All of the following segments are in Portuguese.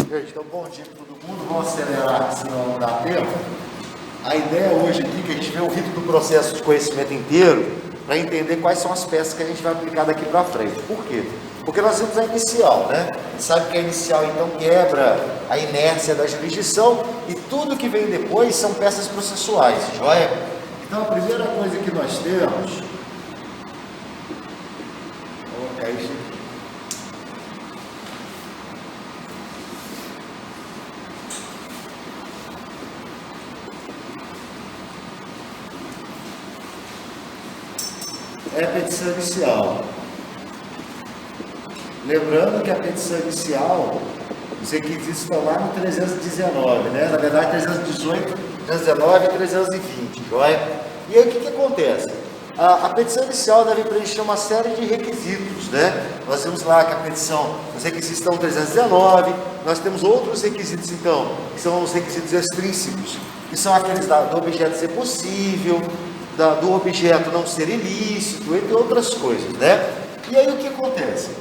Gente, então bom dia para todo mundo. Vamos acelerar, senão não dá tempo. A ideia hoje aqui é que a gente vê o rito do processo de conhecimento inteiro para entender quais são as peças que a gente vai aplicar daqui para frente. Por quê? Porque nós temos a inicial, né? Sabe que a inicial então quebra a inércia da jurisdição e tudo que vem depois são peças processuais, joia? Então a primeira coisa que nós temos... Vou colocar isso aqui. É a petição inicial. Lembrando que a petição inicial, os requisitos estão lá no 319, né? Na verdade, 318, 319 e 320, joia? E aí, o que acontece? A petição inicial deve preencher uma série de requisitos, né? Nós temos lá que a petição, os requisitos estão no 319, nós temos outros requisitos, então, que são os requisitos extrínsecos, que são aqueles do objeto ser possível, do objeto não ser ilícito, entre outras coisas, né? E aí o que acontece?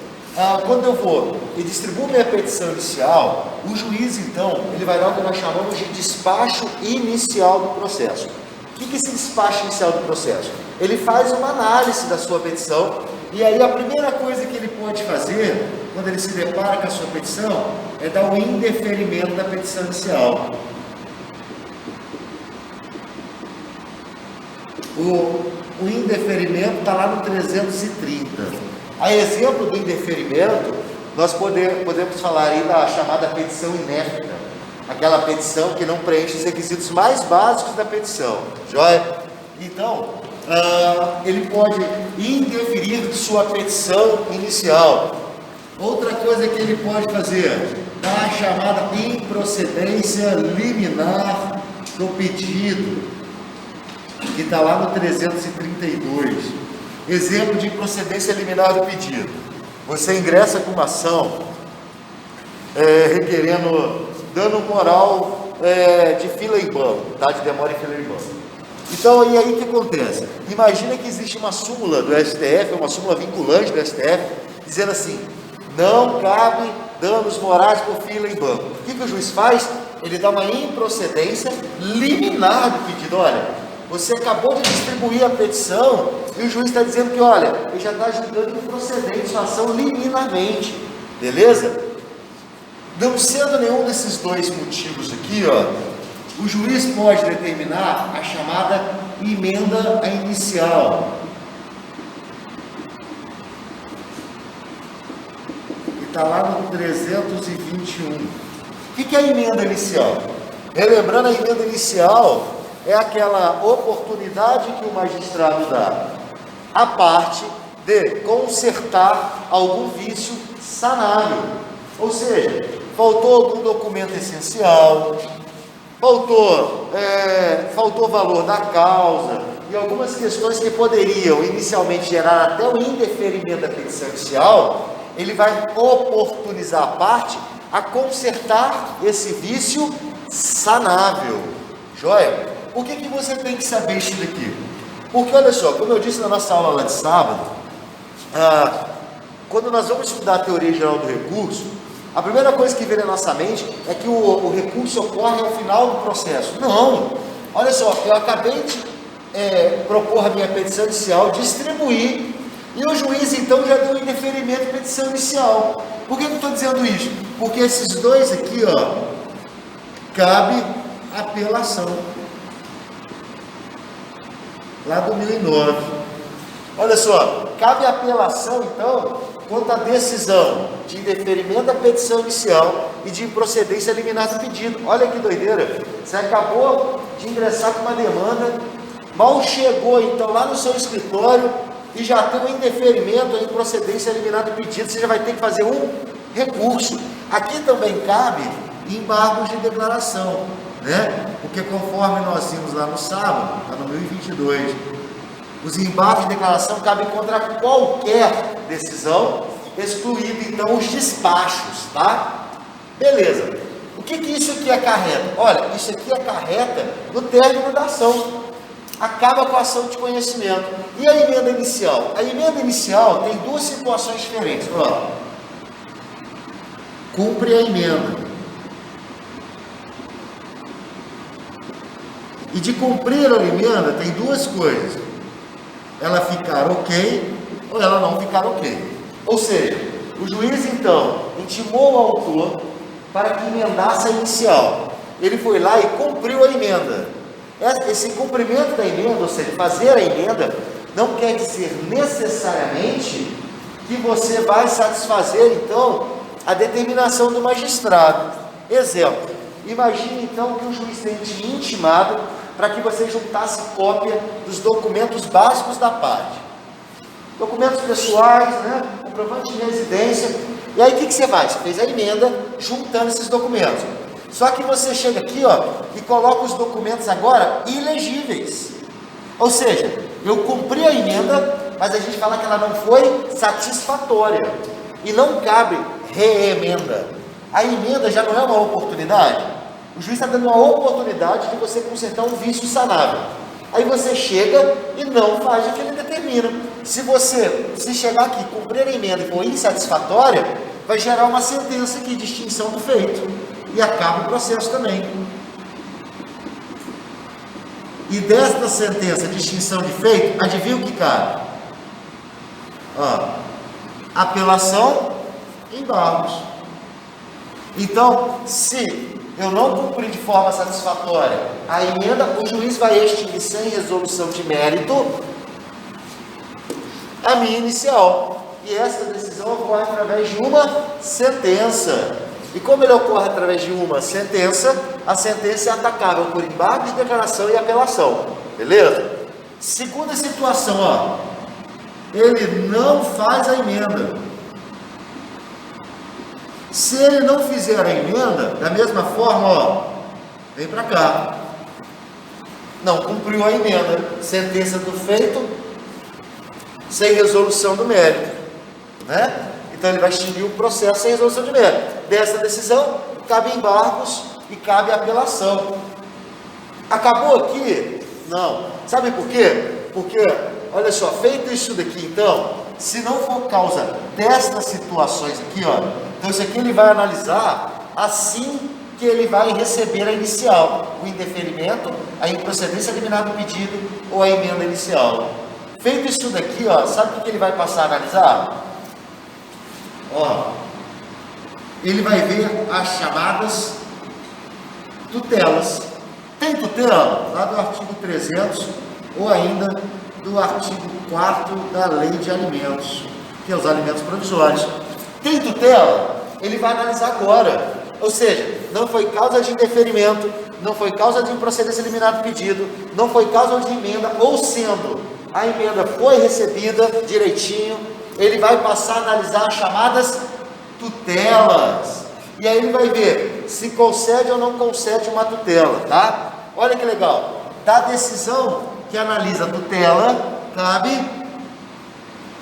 Quando eu vou e distribuo minha petição inicial, o juiz, então, ele vai dar o que nós chamamos de despacho inicial do processo. O que é esse despacho inicial do processo? Ele faz uma análise da sua petição, e aí a primeira coisa que ele pode fazer, quando ele se depara com a sua petição, é dar o indeferimento da petição inicial. O indeferimento está lá no 330. A exemplo do indeferimento, nós podemos falar aí da chamada petição inepta, aquela petição que não preenche os requisitos mais básicos da petição, joia? Então, ele pode indeferir sua petição inicial. Outra coisa que ele pode fazer, a chamada improcedência liminar do pedido, que está lá no 332. Exemplo de procedência liminar do pedido. Você ingressa com uma ação requerendo dano moral de fila em banco, tá? De demora em fila em banco. Então, e aí o que acontece? Imagina que existe uma súmula do STF, uma súmula vinculante do STF, dizendo assim, não cabe danos morais por fila em banco. O que o juiz faz? Ele dá uma improcedência liminar do pedido. Olha, você acabou de distribuir a petição e o juiz está dizendo que, olha, ele já está julgando improcedente sua ação liminarmente, beleza? Não sendo nenhum desses dois motivos aqui, ó, o juiz pode determinar a chamada emenda inicial. Que está lá no 321. O que é a emenda inicial? Relembrando, a emenda inicial é aquela oportunidade que o magistrado dá à parte de consertar algum vício sanável. Ou seja, faltou algum documento essencial, faltou valor da causa e algumas questões que poderiam inicialmente gerar até o indeferimento da petição inicial, ele vai oportunizar a parte a consertar esse vício sanável. Joia? Por que você tem que saber isso daqui? Porque, olha só, como eu disse na nossa aula lá de sábado, quando nós vamos estudar a teoria geral do recurso, a primeira coisa que vem na nossa mente é que o recurso ocorre ao final do processo. Não! Olha só, eu acabei de propor a minha petição inicial, distribuir, e o juiz então já deu um indeferimento de petição inicial. Por que eu estou dizendo isso? Porque esses dois aqui, ó, cabe apelação. Lá do 1009. Olha só, cabe apelação, então, quanto à decisão de indeferimento da petição inicial e de improcedência liminar do pedido. Olha que doideira. Você acabou de ingressar com uma demanda, mal chegou, então, lá no seu escritório e já tem um indeferimento, a improcedência liminar do pedido, você já vai ter que fazer um recurso. Aqui também cabe embargos de declaração, né? Porque conforme nós vimos lá no sábado, lá no 1022, os embargos de declaração cabem contra qualquer decisão, excluindo então os despachos, tá? Beleza. O que isso aqui acarreta? Olha, isso aqui acarreta no término da ação. Acaba com a ação de conhecimento. E a emenda inicial? A emenda inicial tem duas situações diferentes. Ó, cumpre a emenda. E de cumprir a emenda tem duas coisas: ela ficar ok ou ela não ficar ok. Ou seja, o juiz então intimou o autor para que emendasse a inicial. Ele foi lá e cumpriu a emenda. Esse cumprimento da emenda, ou seja, fazer a emenda, não quer dizer necessariamente que você vai satisfazer então a determinação do magistrado. Exemplo: imagine então que o juiz tenha te intimado para que você juntasse cópia dos documentos básicos da parte, documentos pessoais, né, comprovante de residência. E aí o que você faz? Você fez a emenda juntando esses documentos. Só que você chega aqui, ó, e coloca os documentos agora ilegíveis. Ou seja, eu cumpri a emenda, mas a gente fala que ela não foi satisfatória e não cabe reemenda. A emenda já não é uma oportunidade. O juiz está dando uma oportunidade de você consertar um vício sanável. Aí você chega e não faz o que ele determina. Se chegar aqui, cumprir a emenda e for insatisfatória, vai gerar uma sentença aqui de extinção do feito e acaba o processo também. E desta sentença de extinção de feito, adivinha o que cabe? Ó, apelação, embargos. Então, se eu não cumprir de forma satisfatória a emenda, o juiz vai extinguir sem resolução de mérito a minha inicial. E essa decisão ocorre através de uma sentença. E como ele ocorre através de uma sentença, a sentença é atacável por embargo de declaração e apelação. Beleza? Segunda situação, ó. Ele não faz a emenda. Se ele não fizer a emenda, da mesma forma, ó, vem para cá. Não cumpriu a emenda. Sentença do feito sem resolução do mérito, né? Então ele vai extinguir o processo sem resolução de mérito. Dessa decisão, cabe embargos e cabe apelação. Acabou aqui? Não. Sabe por quê? Porque, olha só, feito isso daqui, então, se não for causa destas situações aqui, ó, então isso aqui ele vai analisar assim que ele vai receber a inicial, o indeferimento, a improcedência liminar do pedido ou a emenda inicial. Feito isso daqui, ó, sabe o que ele vai passar a analisar? Ó, ele vai ver as chamadas tutelas. Tem tutela? Lá do artigo 300 ou ainda do artigo 4º da Lei de Alimentos, que é os alimentos provisórios. Tem tutela? Ele vai analisar agora. Ou seja, não foi causa de indeferimento, não foi causa de improcedência liminar do pedido, não foi causa de emenda, ou sendo a emenda foi recebida direitinho, ele vai passar a analisar as chamadas tutelas. E aí ele vai ver se concede ou não concede uma tutela, tá? Olha que legal. Da decisão que analisa a tutela, cabe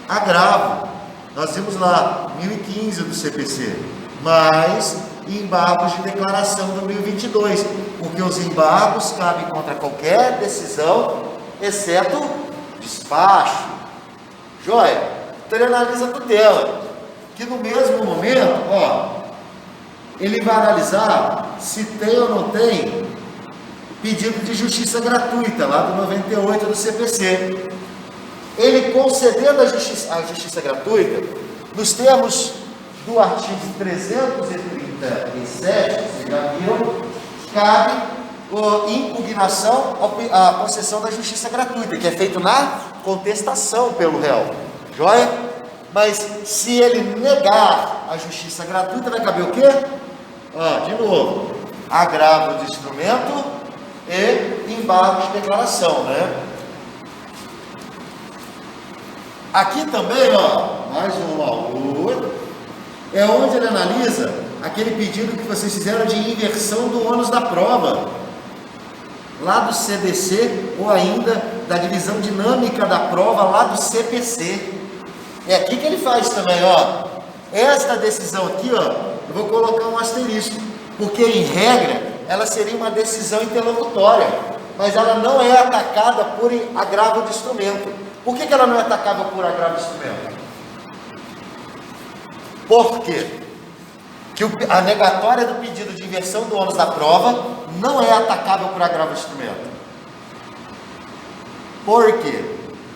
agravo. Nós vimos lá, 1015 do CPC, mais embargos de declaração do 1022, porque os embargos cabem contra qualquer decisão, exceto despacho. Joia? Então ele analisa a tutela, que no mesmo momento, ó, ele vai analisar se tem ou não tem pedido de justiça gratuita, lá do 98 do CPC. Ele concedendo a justiça gratuita, nos termos do artigo 337, vocês já viram, cabe impugnação à concessão da justiça gratuita, que é feito na contestação pelo réu. Joia? Mas se ele negar a justiça gratuita, vai caber o quê? Ó, de novo, agravo de instrumento e embargo de declaração, né? Aqui também, ó, mais um outro, é onde ele analisa aquele pedido que vocês fizeram de inversão do ônus da prova, lá do CDC, ou ainda da divisão dinâmica da prova, lá do CPC. É aqui que ele faz também, ó. Esta decisão aqui, ó, eu vou colocar um asterisco, porque em regra, ela seria uma decisão interlocutória, mas ela não é atacada por agravo de instrumento. Por que ela não é atacável por agravo de instrumento? Por quê? Que a negatória do pedido de inversão do ônus da prova não é atacável por agravo de instrumento. Por quê?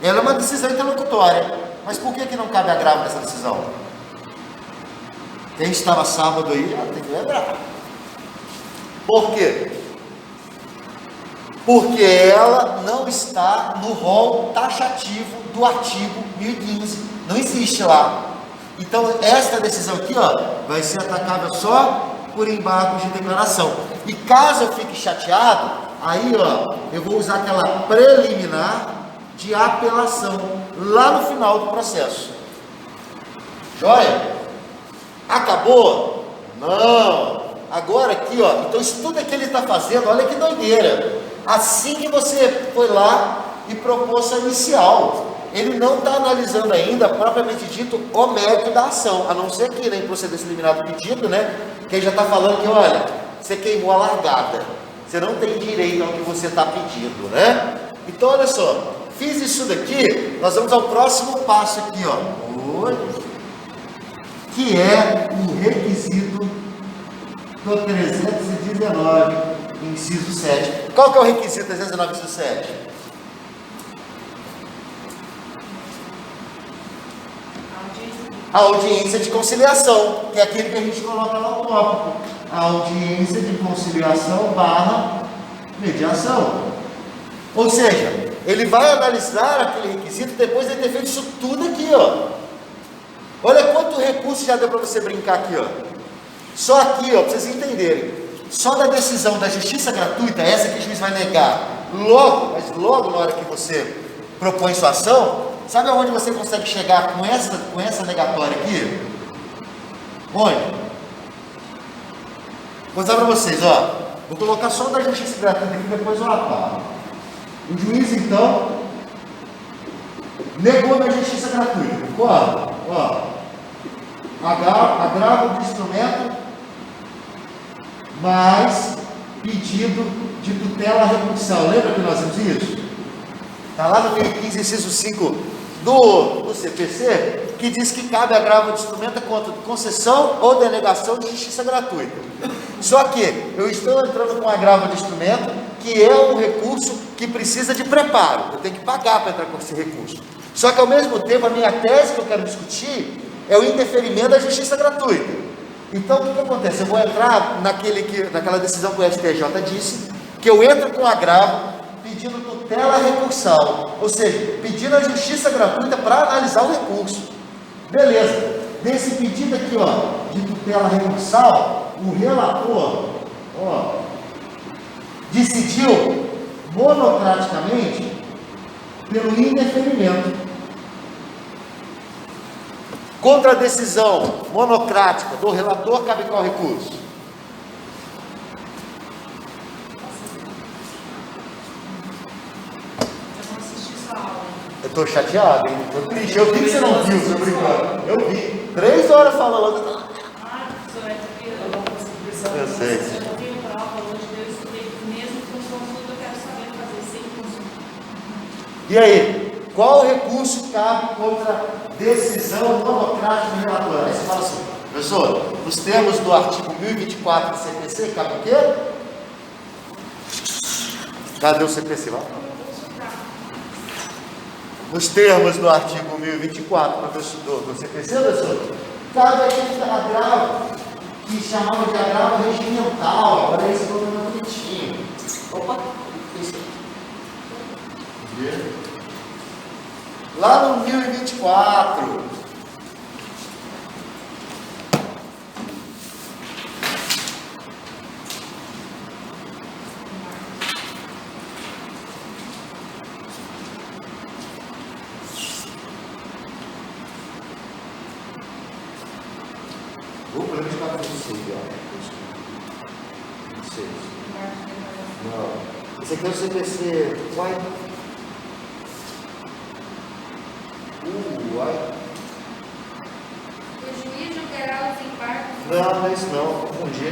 Ela é uma decisão interlocutória. Mas por que não cabe agravo nessa decisão? Quem estava sábado aí, tem que lembrar. Por quê? Porque ela não está no rol taxativo do artigo 1015. Não existe lá. Então, esta decisão aqui, vai ser atacável só por embargos de declaração. E caso eu fique chateado, aí, eu vou usar aquela preliminar de apelação lá no final do processo. Joia? Acabou? Não. Agora aqui, então isso tudo que ele está fazendo, olha que doideira. Assim que você foi lá e propôs a inicial, ele não está analisando ainda, propriamente dito, o mérito da ação, a não ser que em procedência liminar do pedido, né? Que ele já está falando que, olha, você queimou a largada, você não tem direito ao que você está pedindo, né? Então, olha só, fiz isso daqui, nós vamos ao próximo passo aqui, que é o requisito do 319, inciso 7. Qual que é o requisito 319, inciso 7? A audiência de conciliação, que é aquele que a gente coloca lá no tópico. A audiência de conciliação / mediação. Ou seja, ele vai analisar aquele requisito depois de ter feito isso tudo aqui, Olha quanto recurso já deu para você brincar aqui, Só aqui, para vocês entenderem. Só da decisão da justiça gratuita, essa que o juiz vai negar, mas logo na hora que você propõe sua ação, sabe aonde você consegue chegar com essa negatória aqui? Onde? Vou dizer para vocês, vou colocar só da justiça gratuita aqui, depois eu apago. O juiz, então, negou na justiça gratuita. Agravo do instrumento, mas pedido de tutela recursal. Lembra que nós vimos isso? Está lá no 1015, inciso 5 do CPC, que diz que cabe agravo de instrumento contra concessão ou denegação de justiça gratuita. Só que eu estou entrando com agravo de instrumento, que é um recurso que precisa de preparo. Eu tenho que pagar para entrar com esse recurso. Só que ao mesmo tempo, a minha tese que eu quero discutir é o interferimento da justiça gratuita. Então, o que acontece? Eu vou entrar naquela decisão que o STJ disse, que eu entro com agravo, pedindo tutela recursal, ou seja, pedindo a justiça gratuita para analisar o recurso. Beleza. Nesse pedido aqui, de tutela recursal, o relator, decidiu monocraticamente pelo indeferimento. Contra a decisão monocrática do relator, cabe qual recurso? Eu estou chateado, hein? Estou triste. Eu vi que você não viu, seu brincando. Eu vi. 3 horas falando. Eu sei. Eu tenho prova hoje, eu estudei mesmo com consulta, eu quero saber fazer sem consulta. E aí? Qual recurso cabe contra a decisão monocrática do relator? Aí você fala assim, professor, nos termos do artigo 1024 do CPC, cabe o quê? Cadê o CPC? Vai. Nos termos do artigo 1024 do CPC, professor, cabe aquele agravo que chamava de agravo regimental, agora esse nome é bonitinho. Opa, isso aqui. Lá no 1024. Vou para 24, 26, Não. Esse aqui é o CPC. Uai. O juiz julgará os embargos. Não é isso não, confundi.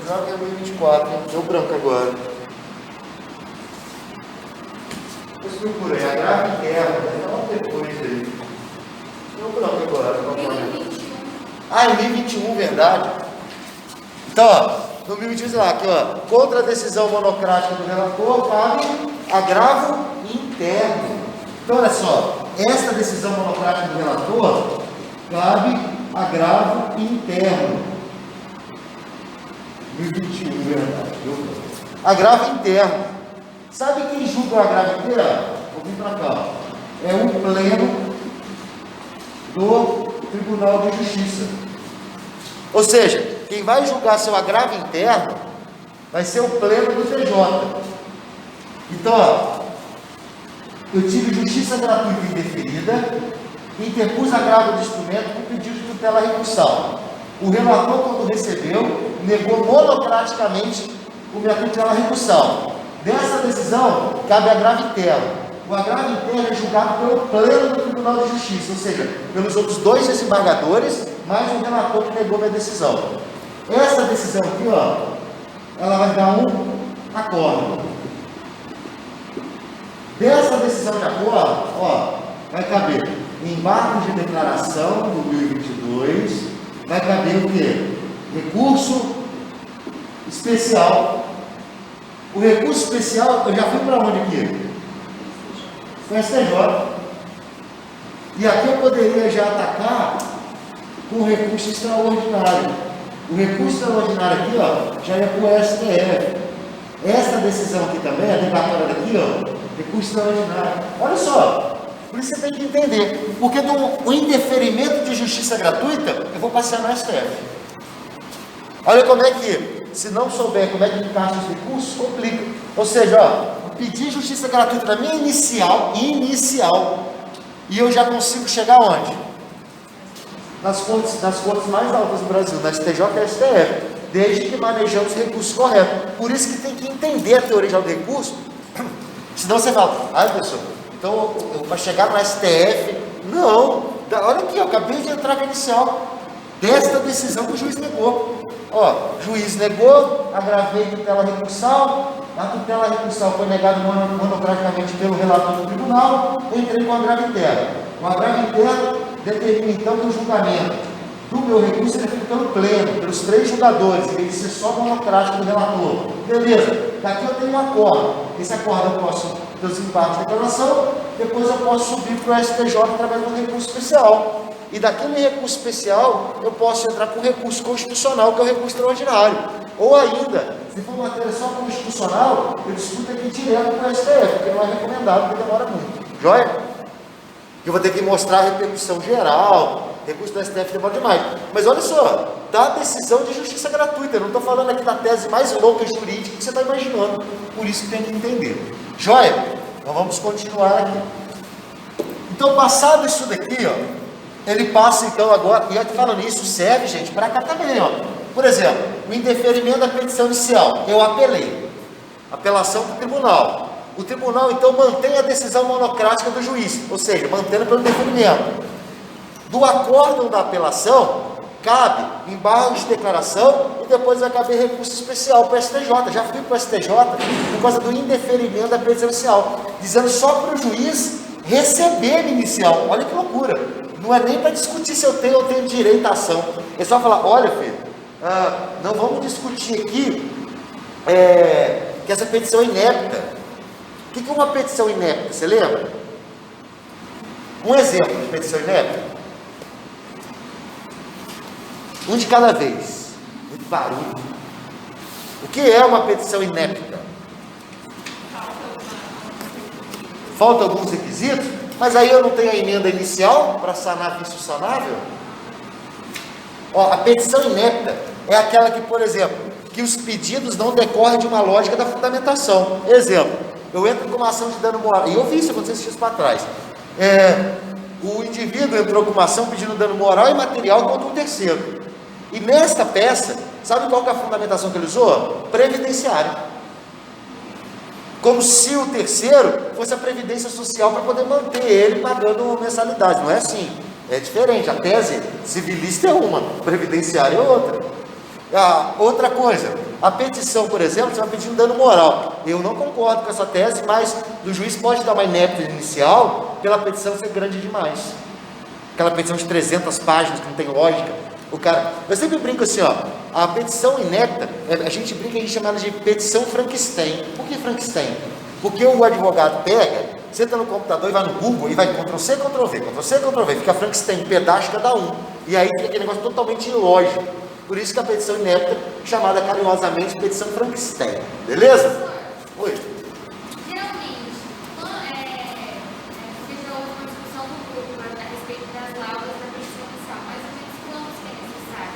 Joga é 1024, deu branco agora. Depois procurei, agravo interno, não depois aí. Deu branco agora. 1021. Ah, em 1021, verdade. Então, no 1021 lá, aqui, ó, contra a decisão monocrática do relator, cabe agravo interno. Então, olha só, esta decisão monocrática do relator, cabe agravo interno. 1021, verdade. Agravo interno. Sabe quem julga o agravo interno? Vou vir para cá. É o pleno do Tribunal de Justiça. Ou seja, quem vai julgar seu agravo interno vai ser o pleno do TJ. Então, ó, eu tive justiça gratuita indeferida, interpus agravo de instrumento com pedido de tutela recursal. O relator, quando recebeu, negou monocraticamente o minha tutela recursal. Dessa decisão, cabe agravo interno. O agravo interno é julgado pelo pleno do Tribunal de Justiça, ou seja, pelos outros dois desembargadores, mais o relator que negou minha decisão. Essa decisão aqui, ó, ela vai dar um acordo. Dessa decisão de acordo, ó, vai caber embargo de declaração do 2022, vai caber o quê? Recurso especial. O recurso especial, eu já fui para onde aqui? Foi STJ. E aqui eu poderia já atacar com recurso extraordinário. O recurso extraordinário aqui, ó, já ia para o STF. Esta decisão aqui também, a debatora daqui, ó, recurso extraordinário. Olha só, por isso você tem que entender. Porque do indeferimento de justiça gratuita, eu vou passear no STF. Olha como é que, se não souber como é que encaixa os recursos, complica. Ou seja, ó, pedir justiça gratuita na minha inicial, e eu já consigo chegar onde? Nas cortes mais altas do Brasil, na STJ e STF, desde que manejamos os recursos corretos. Por isso que tem que entender a teoria geral do recurso, senão você fala, ai pessoal, então para chegar no STF, não, olha aqui, eu acabei de entrar com a inicial, desta decisão que o juiz negou. Ó, juiz negou, agravei tutela recursal, a tutela recursal foi negada monocraticamente pelo relator do tribunal, eu entrei com o agravo interno. O agravo interno determina então que o julgamento do meu recurso é feito pelo pleno, pelos três julgadores, em vez de ser só monocrático do relator. Beleza, daqui eu tenho um acordo. Esse acordo eu posso ter os embargos de declaração, depois eu posso subir para o STJ através de um recurso especial. E daquele recurso especial, eu posso entrar com recurso constitucional, que é o recurso extraordinário. Ou ainda, se for matéria só constitucional, eu discuto aqui direto com o STF, porque não é recomendado, porque demora muito. Joia? Eu vou ter que mostrar a repercussão geral, recurso do STF demora demais. Mas olha só, dá decisão de justiça gratuita. Eu não estou falando aqui da tese mais louca jurídica que você está imaginando. Por isso que tem que entender. Joia? Então vamos continuar aqui. Então, passado isso daqui, ó, ele passa então agora, e aqui falando isso, serve, gente, para cá também, ó. Por exemplo, o indeferimento da petição inicial, eu apelei, apelação para o tribunal. O tribunal então mantém a decisão monocrática do juiz, ou seja, mantendo pelo indeferimento. Do acórdão da apelação, cabe embargo de declaração e depois vai caber recurso especial para o STJ. Já fui para o STJ por causa do indeferimento da petição inicial, dizendo só para o juiz receber a inicial. Olha que loucura. Não é nem para discutir se eu tenho ou tenho direito à ação. É só falar, olha filho, não vamos discutir aqui que essa petição é inepta. O que é uma petição inepta? Você lembra? Um exemplo de petição inepta. Um de cada vez. Muito barulho. O que é uma petição inepta? Falta alguns requisitos? Mas aí eu não tenho a emenda inicial para sanar vício sanável? Ó, a petição inepta é aquela que, por exemplo, que os pedidos não decorrem de uma lógica da fundamentação. Exemplo, eu entro com uma ação de dano moral, e eu vi isso acontecer esses dias para trás. O indivíduo entrou com uma ação pedindo dano moral e material contra um terceiro. E nesta peça, sabe qual que é a fundamentação que ele usou? Previdenciária. Como se o terceiro fosse a previdência social para poder manter ele pagando mensalidade. Não é assim, é diferente. A tese civilista é uma, previdenciária é outra. Outra coisa, a petição, por exemplo, você vai pedindo dano moral. Eu não concordo com essa tese, mas o juiz pode dar uma inepta inicial pela petição ser grande demais. Aquela petição de 300 páginas que não tem lógica. O cara, eu sempre brinco assim, ó, a petição inepta, a gente brinca, a gente chama ela de petição Frankenstein. Por que Frankenstein? Porque o advogado pega, senta no computador e vai no Google e vai Ctrl+C, Ctrl+V, Ctrl+C, Ctrl+V, fica Frankenstein, pedaço cada um. E aí fica aquele negócio totalmente ilógico. Por isso que a petição inepta, chamada carinhosamente petição Frankenstein. Beleza? Oi. Geralmente, você já houve uma discussão no grupo a respeito das laudas da petição inicial, mais ou menos quantos que é necessário?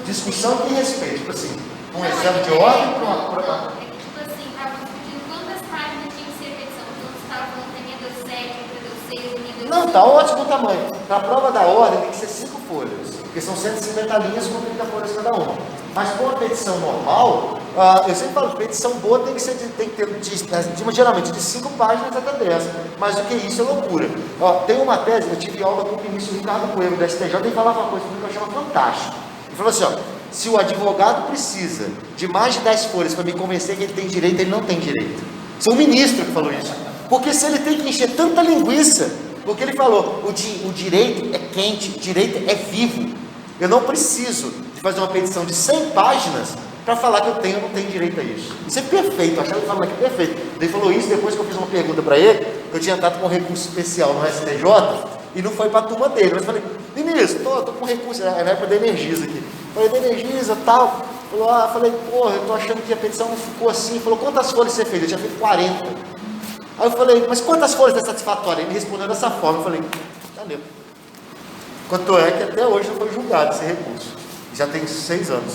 Discussão que respeito, tipo assim, um exame de ordem para uma prova. É que, tipo assim, estavam discutindo quantas páginas tinha que ser a petição. Então, você estava falando que a minha deu 7, outra deu 6, a minha deu 5. Não, tá ótimo o tamanho. Para a prova da ordem tem que ser 5 folhas, porque são 150 linhas com 30 folhas cada uma. Mas com a petição normal, eu sempre falo, petição boa tem que ter geralmente de 5 páginas até 10, mas o que isso é loucura. Tem uma tese, eu tive aula com o ministro Ricardo Coelho do STJ, ele falava uma coisa que eu achava fantástica. Ele falou assim, se o advogado precisa de mais de 10 folhas para me convencer que ele tem direito, ele não tem direito. Isso é o ministro que falou isso. Porque se ele tem que encher tanta linguiça, porque ele falou, o direito é quente, o direito é vivo. Eu não preciso de fazer uma petição de 100 páginas para falar que eu tenho ou não tenho direito a isso. Isso é perfeito, eu achava ele falando aqui perfeito. Ele falou isso depois que eu fiz uma pergunta para ele, eu tinha entrado com um recurso especial no STJ, e não foi para a turma dele. Mas eu falei, ministro, estou com recurso, na época da Energisa aqui. Falei, da Energisa e tal. Falei, porra, eu estou achando que a petição não ficou assim. Falou, quantas folhas você fez? Eu tinha feito 40. Aí eu falei, mas quantas folhas é satisfatória? Ele me respondeu dessa forma. Eu falei, já leu. Quanto é que até hoje não foi julgado esse recurso. Já tem 6 anos.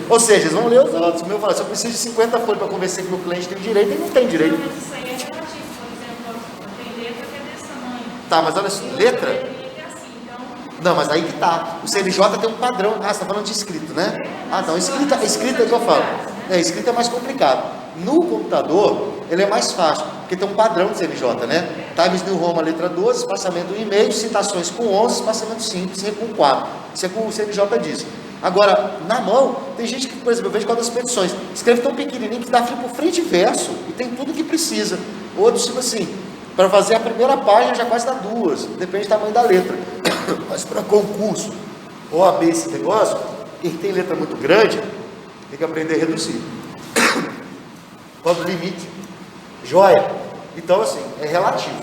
Ou seja, eles vão ler os outros. O meu fala, se eu preciso de 50 folhas para convencer que o meu cliente tem direito, ele não tem direito. Não, mas isso aí é relativo, por exemplo, tem letra que é desse tamanho. Tá, mas olha só, letra? É assim, então. Não, mas aí que tá. O CNJ tem um padrão. Ah, você está falando de escrito, né? Ah, não, escrita é que eu falo. Escrita é mais complicado. No computador, ele é mais fácil, porque tem um padrão de CNJ, né? Times New Roman, letra 12, espaçamento 1,5, citações com 11, espaçamento 5, C com 4. Isso é como o CNJ diz. Agora, na mão, tem gente que, por exemplo, eu vejo com as petições, escreve tão pequenininho que dá fio por frente e verso, e tem tudo que precisa. Outros, tipo assim, para fazer a primeira página já quase dá 2, depende do tamanho da letra. Mas para concurso, OAB, esse negócio, quem tem letra muito grande, tem que aprender a reduzir. Qual o limite? Joia? Então, assim, é relativo.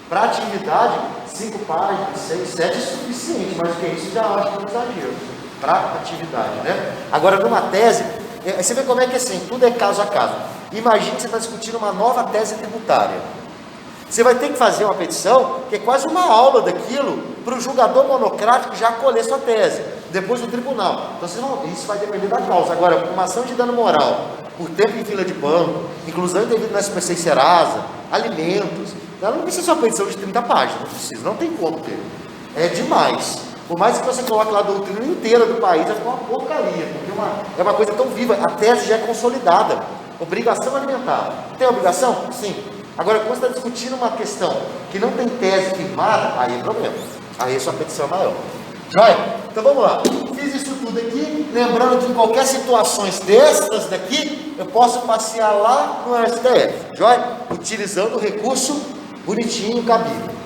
Para atividade, 5 páginas, 6, 7 é suficiente, mas o que é isso já acho que é um exagero. Para atividade, né? Agora, numa tese, você vê como é que é assim, tudo é caso a caso. Imagine que você está discutindo uma nova tese tributária. Você vai ter que fazer uma petição, que é quase uma aula daquilo, para o julgador monocrático já acolher sua tese, depois do tribunal. Então, isso vai depender da causa. Agora, uma ação de dano moral, por tempo em fila de banco, inclusão indevida no SPC e Serasa, alimentos, ela não precisa ser uma petição de 30 páginas, não precisa, não tem como ter. É demais. Por mais que você coloque lá a doutrina inteira do país, vai ficar uma porcaria, porque é uma coisa tão viva, a tese já é consolidada. Obrigação alimentar. Tem obrigação? Sim. Agora, quando você está discutindo uma questão que não tem tese firmada, aí é problema. Aí a sua petição é maior. Joia? Então vamos lá. Fiz isso tudo aqui, lembrando que em qualquer situações dessas daqui, eu posso passear lá no STF. Joia? Utilizando o recurso bonitinho, cabível.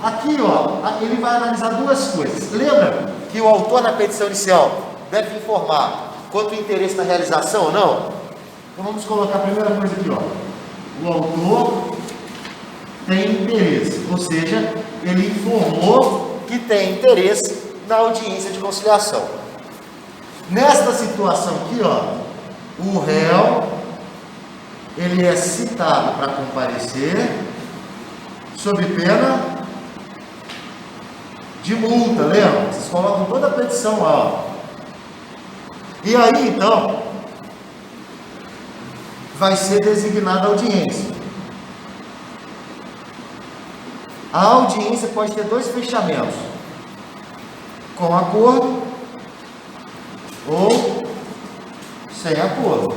Aqui, ó, ele vai analisar duas coisas. Lembra que o autor na petição inicial deve informar quanto o interesse na realização ou não? Então vamos colocar a primeira coisa aqui, ó. O autor tem interesse, ou seja, ele informou que tem interesse na audiência de conciliação. Nesta situação aqui, ó, o réu, ele é citado para comparecer sob pena de multa, lembra? Vocês colocam toda a petição lá, ó. E aí, então, vai ser designada a audiência. A audiência pode ter 2 fechamentos: com acordo ou sem acordo.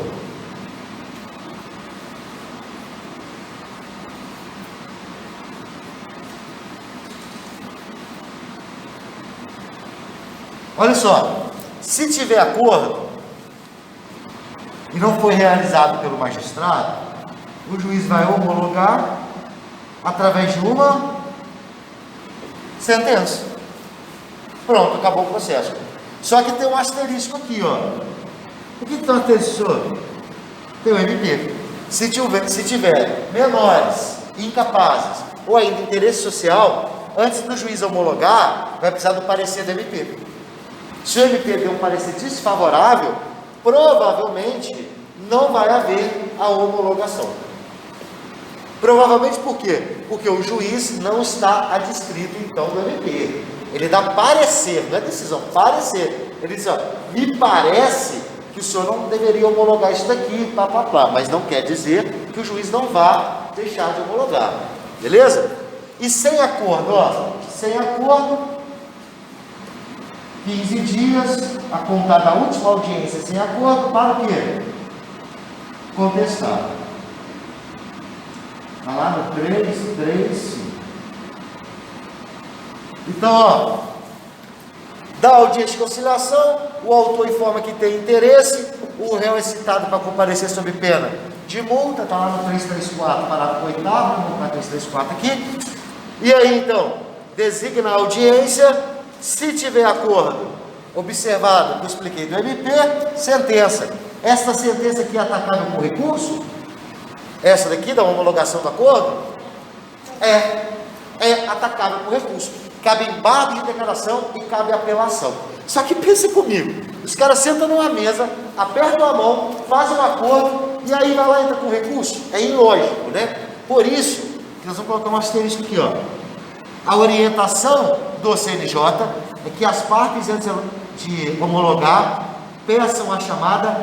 Olha só, se tiver acordo e não foi realizado pelo magistrado, o juiz vai homologar através de uma sentença. Pronto, acabou o processo. Só que tem um asterisco aqui, ó. O que tem um asterisco? Tem o MP. Se tiver menores, incapazes ou ainda interesse social, antes do juiz homologar, vai precisar do parecer do MP. Se o MP der um parecer desfavorável, provavelmente não vai haver a homologação. Provavelmente por quê? Porque o juiz não está adstrito então do MP. Ele dá parecer, não é decisão, parecer. Ele diz, ó, me parece que o senhor não deveria homologar isso daqui, mas não quer dizer que o juiz não vá deixar de homologar. Beleza? E sem acordo, ó, sem acordo, 15 dias, a contar da última audiência sem acordo, para o quê? Contestar. Está lá no 335. Então, ó, da audiência de conciliação, o autor informa que tem interesse, o réu é citado para comparecer sob pena de multa, está lá no 334, parágrafo 8º, vamos colocar 334 aqui. E aí, então, designa a audiência, se tiver acordo, observado o que eu expliquei do MP, sentença. Essa sentença aqui é atacável por recurso? Essa daqui, da homologação do acordo? É atacável por recurso. Cabe embargo de declaração e cabe apelação. Só que pense comigo, os caras sentam numa mesa, apertam a mão, fazem um acordo e aí vai lá e entra com recurso. É ilógico, né? Por isso, nós vamos colocar um asterisco aqui, ó. A orientação do CNJ é que as partes, antes de homologar, peçam a chamada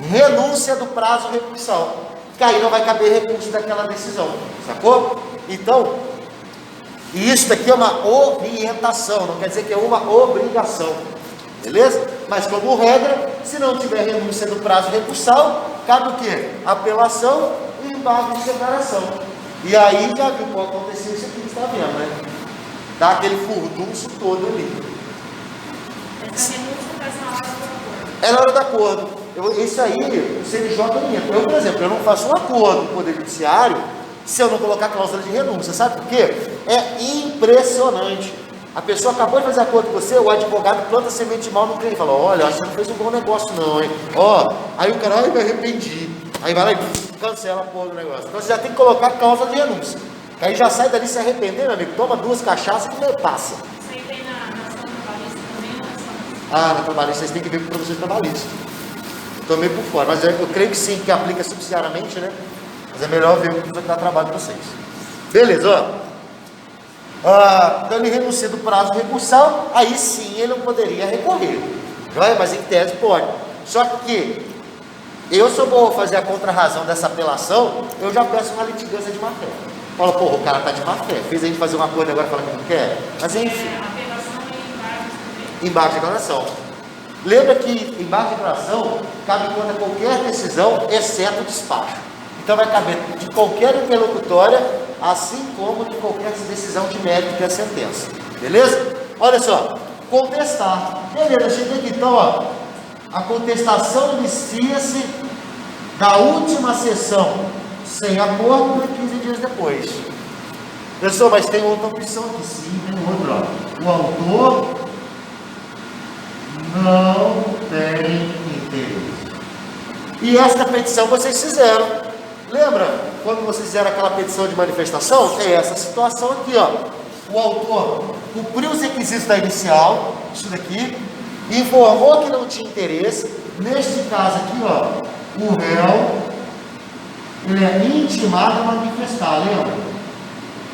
renúncia do prazo recursal, que aí não vai caber recurso daquela decisão, sacou? Então, isso daqui é uma orientação, não quer dizer que é uma obrigação, beleza? Mas como regra, se não tiver renúncia do prazo recursal, cabe o quê? Apelação e embargo de declaração. E aí já viu o que aconteceu isso aqui que você está vendo, né? Dá aquele furdunço todo ali. Essa renúncia faz na hora do acordo. É na hora do acordo. Isso aí, o CNJ não entra. Eu, por exemplo, eu não faço um acordo com o Poder Judiciário se eu não colocar cláusula de renúncia. Sabe por quê? É impressionante. A pessoa acabou de fazer acordo com você, o advogado planta semente de mal no cliente e fala, olha, acho que você não fez um bom negócio não, hein? Ó, aí o cara, ai, me arrependi. Aí vai lá e cancela a porra do negócio. Então você já tem que colocar cláusula de renúncia. Que aí já sai dali se arrepender, meu amigo. Toma 2 cachaças que nem passa. Isso aí tem na ação trabalhista também ou na ação? Ah, na trabalhista, vocês têm que ver com o professor trabalhista. Estou meio por fora, mas eu creio que sim, que aplica subsidiariamente, né? Mas é melhor ver o que vai dar trabalho para vocês. Beleza, ó. Então ele renuncia do prazo recursal, aí sim ele não poderia recorrer. Mas em tese pode. Só que eu sou bom fazer a contrarrazão dessa apelação, eu já peço uma litigância de má fé. Fala, porra, o cara está de má fé, fez a gente fazer um acordo agora falando que não quer. Mas enfim. Apelação e embargo também. Embargo de declaração. Lembra que embargo de declaração cabe contra qualquer decisão, exceto o despacho. Então vai caber de qualquer interlocutória, assim como de qualquer decisão de mérito que é a sentença. Beleza? Olha só, contestar. Beleza, cheguei aqui. Então, ó, a contestação inicia-se da última sessão sem acordo e 15 dias depois. Pessoal, mas tem outra opção aqui, sim, tem outra, ó. O autor não tem interesse. E esta petição vocês fizeram. Lembra quando vocês fizeram aquela petição de manifestação? É essa situação aqui, ó. O autor cumpriu os requisitos da inicial, isso daqui, informou que não tinha interesse. Neste caso aqui, ó, o réu, ele é intimado a manifestar, lembra?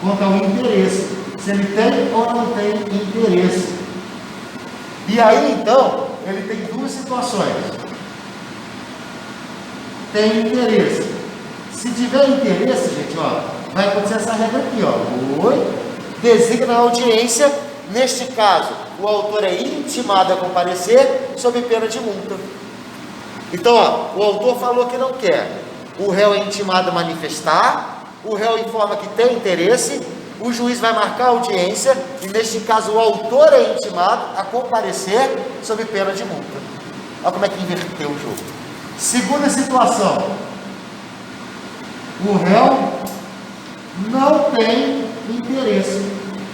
Quanto ao interesse, se ele tem ou não tem interesse. E aí, então, ele tem 2 situações. Tem interesse. Se tiver interesse, gente, ó, vai acontecer essa regra aqui, ó. Designa a audiência. Neste caso, o autor é intimado a comparecer sob pena de multa. Então, ó, o autor falou que não quer. O réu é intimado a manifestar. O réu informa que tem interesse. O juiz vai marcar a audiência. E neste caso, o autor é intimado a comparecer sob pena de multa. Olha como é que inverteu o jogo. Segunda situação. O réu não tem interesse.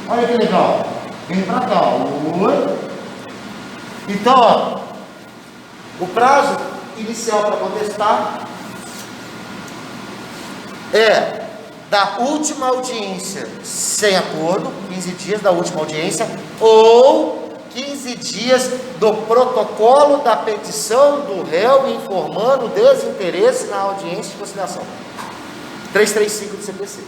Olha que legal. Vem para cá. Então, ó, o prazo inicial para contestar é da última audiência sem acordo, 15 dias da última audiência, ou 15 dias do protocolo da petição do réu informando o desinteresse na audiência de conciliação. 335 do CPC.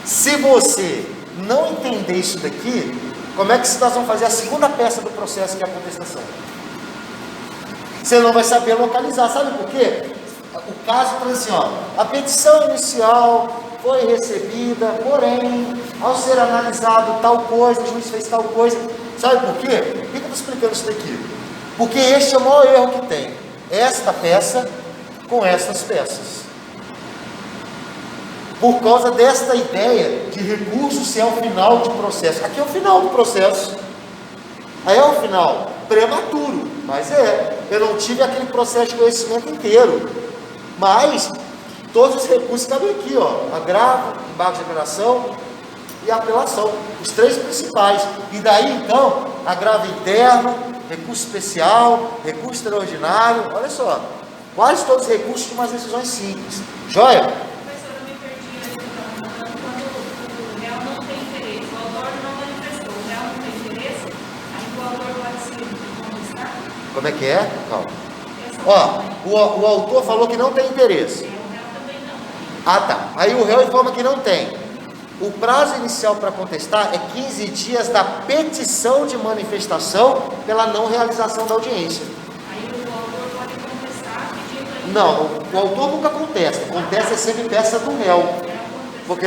Se você não entender isso daqui, como é que nós vamos fazer a segunda peça do processo, que é a contestação? Você não vai saber localizar, sabe por quê? O caso está assim, ó, a petição inicial foi recebida, porém, ao ser analisado tal coisa, o juiz fez tal coisa. Sabe por quê? Por que eu estou explicando isso daqui? Porque este é o maior erro que tem. Esta peça com estas peças. Por causa desta ideia de recurso ser ao final do processo. Aqui é o final do processo. Aí é o final. Prematuro, mas eu não tive aquele processo de conhecimento inteiro. Mas todos os recursos cabem aqui, ó, agravo, embargo de apelação e apelação, os três principais. E daí então, agravo interno, recurso especial, recurso extraordinário, olha só, quase todos os recursos de umas decisões simples. Joia? Professor, eu me perdi então, quando o réu não tem interesse, o autor não manifestou, o réu não tem interesse, aí o autor pode se contestar? Como é que é? Calma. Ó, o autor falou que não tem interesse. O réu também não. Ah, tá. Aí o réu informa que não tem. O prazo inicial para contestar é 15 dias da petição de manifestação pela não realização da audiência. Aí o autor pode contestar pedindo ainda. Não, o autor nunca contesta. Contesta é sempre peça do réu. Porque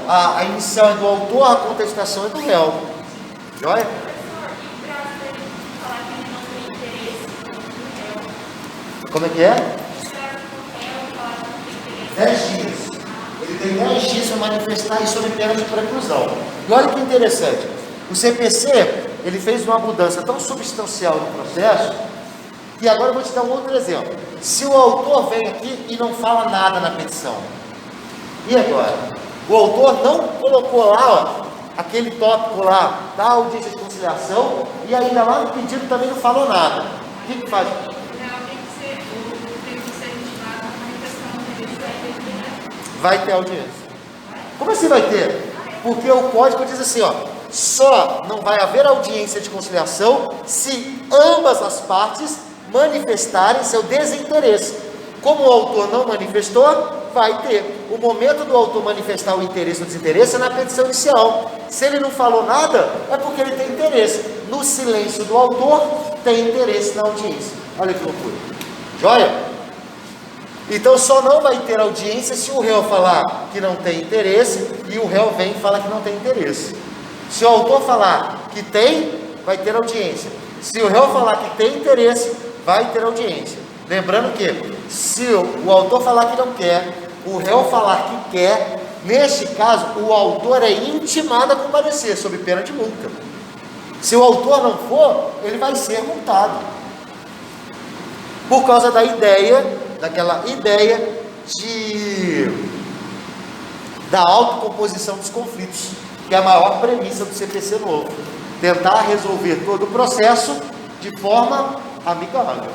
a inicial é do autor, a contestação é do réu. Joia? Como é que é? 10 dias. Ele tem 10 dias para manifestar isso sob pena de preclusão. E olha que interessante. O CPC, ele fez uma mudança tão substancial no processo, que agora eu vou te dar um outro exemplo. Se o autor vem aqui e não fala nada na petição, e agora? O autor não colocou lá, ó, aquele tópico lá, da audiência de conciliação, e ainda lá no pedido também não falou nada. O que faz? Vai ter audiência. Como assim vai ter? Porque o código diz assim, ó, só não vai haver audiência de conciliação se ambas as partes manifestarem seu desinteresse. Como o autor não manifestou, vai ter. O momento do autor manifestar o interesse ou desinteresse é na petição inicial. Se ele não falou nada, é porque ele tem interesse. No silêncio do autor, tem interesse na audiência. Olha que loucura. Joia? Então só não vai ter audiência se o réu falar que não tem interesse e o réu vem e fala que não tem interesse. Se o autor falar que tem, vai ter audiência. Se o réu falar que tem interesse, vai ter audiência. Lembrando que se o autor falar que não quer, o réu falar que quer, neste caso o autor é intimado a comparecer sob pena de multa. Se o autor não for, ele vai ser multado. Por causa daquela ideia da autocomposição dos conflitos, que é a maior premissa do CPC novo. Tentar resolver todo o processo de forma amigável.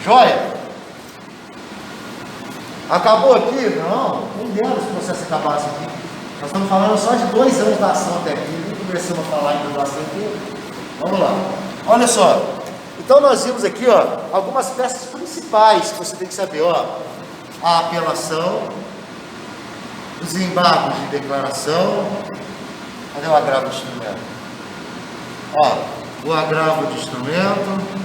Joia? Acabou aqui? Não, nem dera se o processo acabasse aqui. Nós estamos falando só de 2 anos da ação até aqui, nem começamos a falar ainda da ação aqui. Vamos lá. Olha só. Então nós vimos aqui, ó, algumas peças principais que você tem que saber, ó. A apelação, os embargos de declaração. Cadê o agravo de instrumento? Ó, o agravo de instrumento.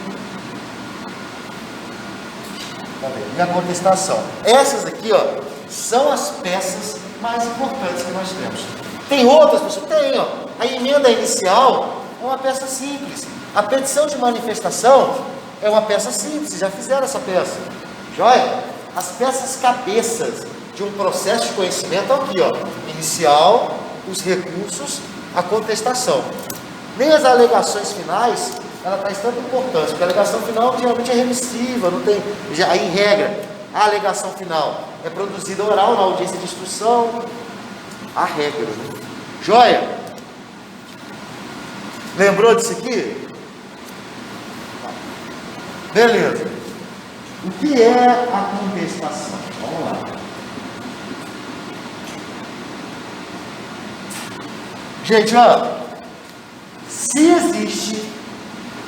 E a contestação. Essas aqui, ó, são as peças mais importantes que nós temos. Tem outras, pessoal? Tem, ó. A emenda inicial é uma peça simples. A petição de manifestação é uma peça simples. Já fizeram essa peça. Joia? As peças cabeças de um processo de conhecimento aqui, ó. Inicial, os recursos, a contestação. Nem as alegações finais ela traz tanta importância, porque a alegação final geralmente é remissiva, não tem, já em regra, a alegação final é produzida oral na audiência de instrução, a regra, né? Joia? Lembrou disso aqui? Beleza. O que é a contestação? Vamos lá. Gente, ó, se existe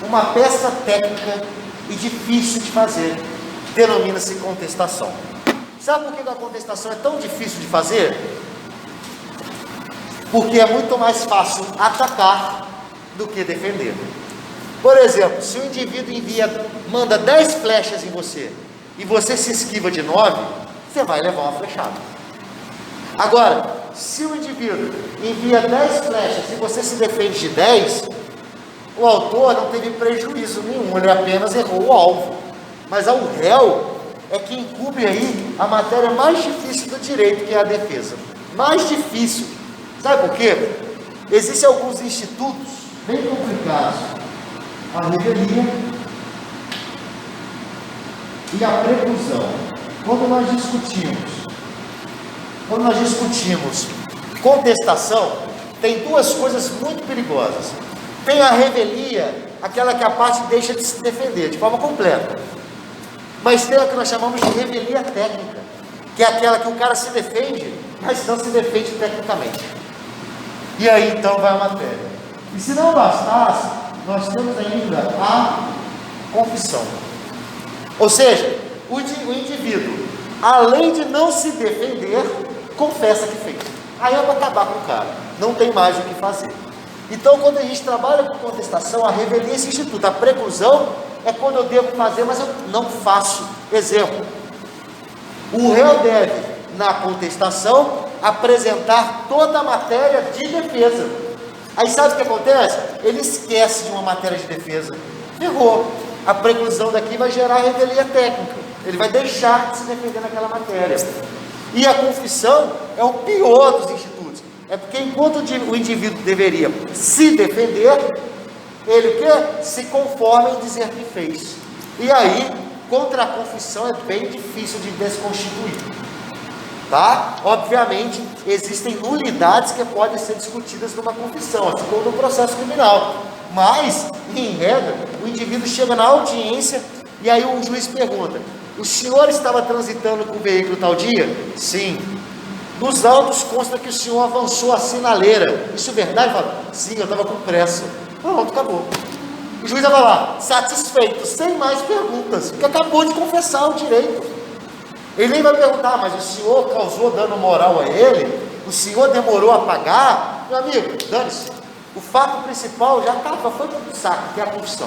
uma peça técnica e difícil de fazer, denomina-se contestação. Sabe por que a contestação é tão difícil de fazer? Porque é muito mais fácil atacar do que defender. Por exemplo, se o indivíduo manda 10 flechas em você e você se esquiva de 9, você vai levar uma flechada. Agora, se o indivíduo envia 10 flechas e você se defende de 10, o autor não teve prejuízo nenhum, ele apenas errou o alvo. Mas o réu é que incube aí a matéria mais difícil do direito, que é a defesa. Mais difícil. Sabe por quê? Existem alguns institutos bem complicados. A revelia e a preclusão. Quando nós discutimos contestação, tem duas coisas muito perigosas. Tem a revelia, aquela que a parte deixa de se defender de forma completa. Mas tem a que nós chamamos de revelia técnica, que é aquela que o cara se defende, mas não se defende tecnicamente. E aí então vai a matéria. E se não bastasse, nós temos ainda a confissão. Ou seja, o indivíduo, além de não se defender, confessa que fez. Aí é para acabar com o cara, não tem mais o que fazer. Então, quando a gente trabalha com contestação, a revelia é esse instituto. A preclusão é quando eu devo fazer, mas eu não faço. Exemplo: o réu deve, na contestação, apresentar toda a matéria de defesa. Aí sabe o que acontece? Ele esquece de uma matéria de defesa. Ferrou. A preclusão daqui vai gerar revelia técnica. Ele vai deixar de se defender naquela matéria. E a confissão é o pior dos institutos. É porque enquanto o indivíduo deveria se defender, ele o quê? Se conforma em dizer que fez. E aí, contra a confissão é bem difícil de desconstituir. Tá? Obviamente, existem nulidades que podem ser discutidas numa confissão, assim como no processo criminal. Mas, em regra, o indivíduo chega na audiência e aí o juiz pergunta: o senhor estava transitando com o veículo tal dia? Sim. Nos autos consta que o senhor avançou a sinaleira. Isso é verdade? Fala: sim, eu estava com pressa. Pronto, acabou. O juiz vai falar: satisfeito, sem mais perguntas, porque acabou de confessar o direito. Ele nem vai perguntar: mas o senhor causou dano moral a ele? O senhor demorou a pagar? Meu amigo, dane-se. O fato principal já foi para o saco, que é a confissão.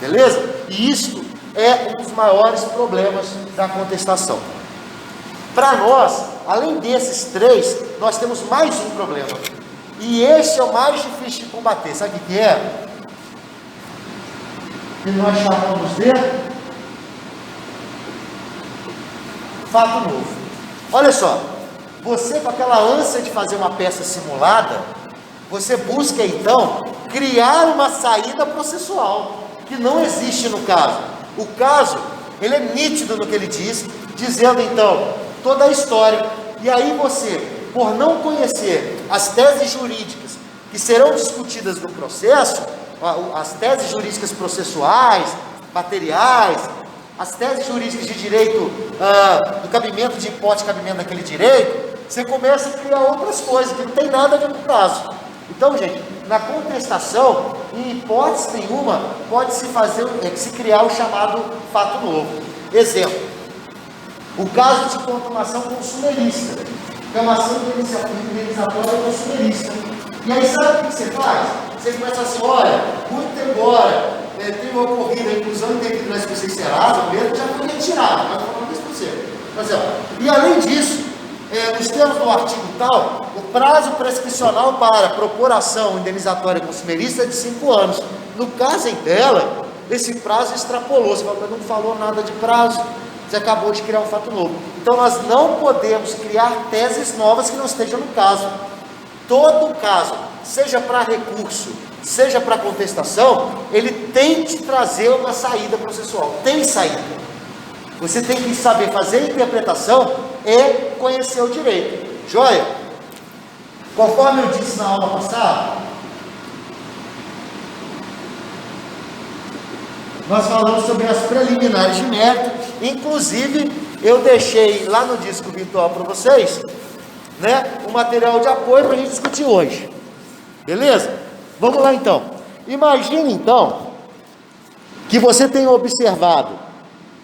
Beleza? E isso é um dos maiores problemas da contestação. Para nós, além desses três, nós temos mais um problema. E esse é o mais difícil de combater. Sabe o que é? Que nós chamamos de fato novo. Olha só, você com aquela ânsia de fazer uma peça simulada, você busca então criar uma saída processual, que não existe no caso. O caso, ele é nítido no que ele diz, dizendo então toda a história. E aí você, por não conhecer as teses jurídicas que serão discutidas no processo, as teses jurídicas processuais, materiais, as teses jurídicas de direito, do cabimento de hipótese, cabimento daquele direito, você começa a criar outras coisas que não tem nada a ver com o caso. Então, gente, na contestação, em hipótese nenhuma, pode-se criar o chamado fato novo. Exemplo: o caso de contumação consumerista, que é uma ação indenizatória consumerista. E aí sabe o que você faz? Você começa assim: olha, muito embora tenha ocorrido a inclusão indevida na SPC Serasa, o mesmo já foi retirado, mas não foi isso para você. Mas, e além disso, nos termos do artigo tal, o prazo prescricional para propor ação indenizatória consumerista é de 5 anos. No caso em dela, esse prazo extrapolou. Você fala: mas não falou nada de prazo, você acabou de criar um fato novo. Então nós não podemos criar teses novas que não estejam no caso. Todo caso, seja para recurso, seja para contestação, ele tem que trazer uma saída processual. Tem saída. Você tem que saber fazer a interpretação e conhecer o direito. Joia? Conforme eu disse na aula passada, nós falamos sobre as preliminares de mérito. Inclusive, eu deixei lá no disco virtual para vocês, né, um material de apoio para a gente discutir hoje. Beleza? Vamos lá então. Imagine então que você tenha observado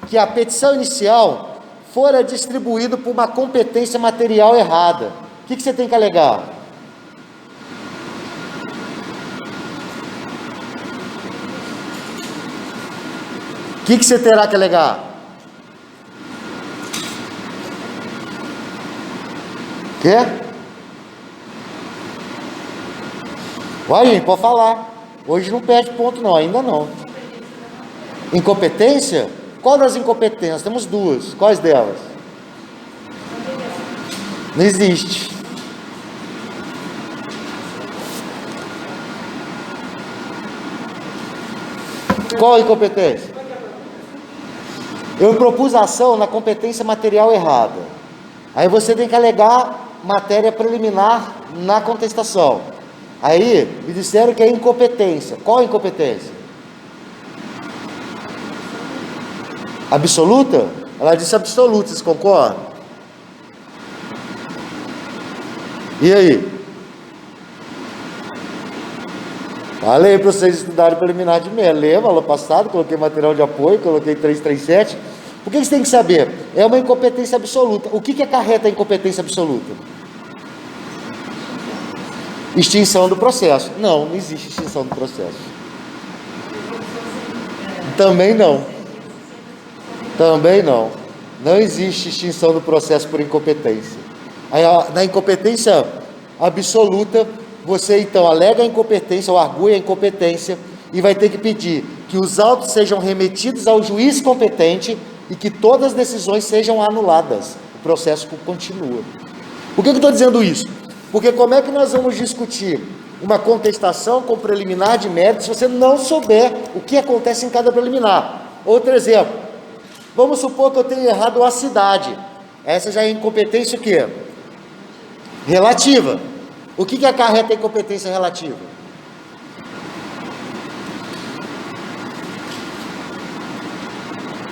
que a petição inicial fora distribuída por uma competência material errada. O que você tem que alegar? O que você terá que alegar? Quê? Vai, gente, pode falar. Hoje não perde ponto não, ainda não. Incompetência? Qual das incompetências? Temos duas. Quais delas? Não existe. Qual a incompetência? Eu propus a ação na competência material errada. Aí você tem que alegar matéria preliminar na contestação. Aí me disseram que é incompetência. Qual a incompetência? Absoluta? Ela disse absoluta, vocês concordam? E aí? Falei para vocês estudarem preliminar de mérito. Lembra, aula passada, coloquei material de apoio, coloquei 337. O que vocês têm que saber? É uma incompetência absoluta. O que acarreta a incompetência absoluta? Extinção do processo. Não existe extinção do processo. Também não. Também não. Não existe extinção do processo por incompetência. Aí, na incompetência absoluta, você então alega a incompetência ou argui a incompetência e vai ter que pedir que os autos sejam remetidos ao juiz competente e que todas as decisões sejam anuladas. O processo continua. Por que eu estou dizendo isso? Porque como é que nós vamos discutir uma contestação com preliminar de mérito se você não souber o que acontece em cada preliminar? Outro exemplo, vamos supor que eu tenha errado a cidade. Essa já é incompetência o quê? Relativa. O que acarreta a incompetência relativa?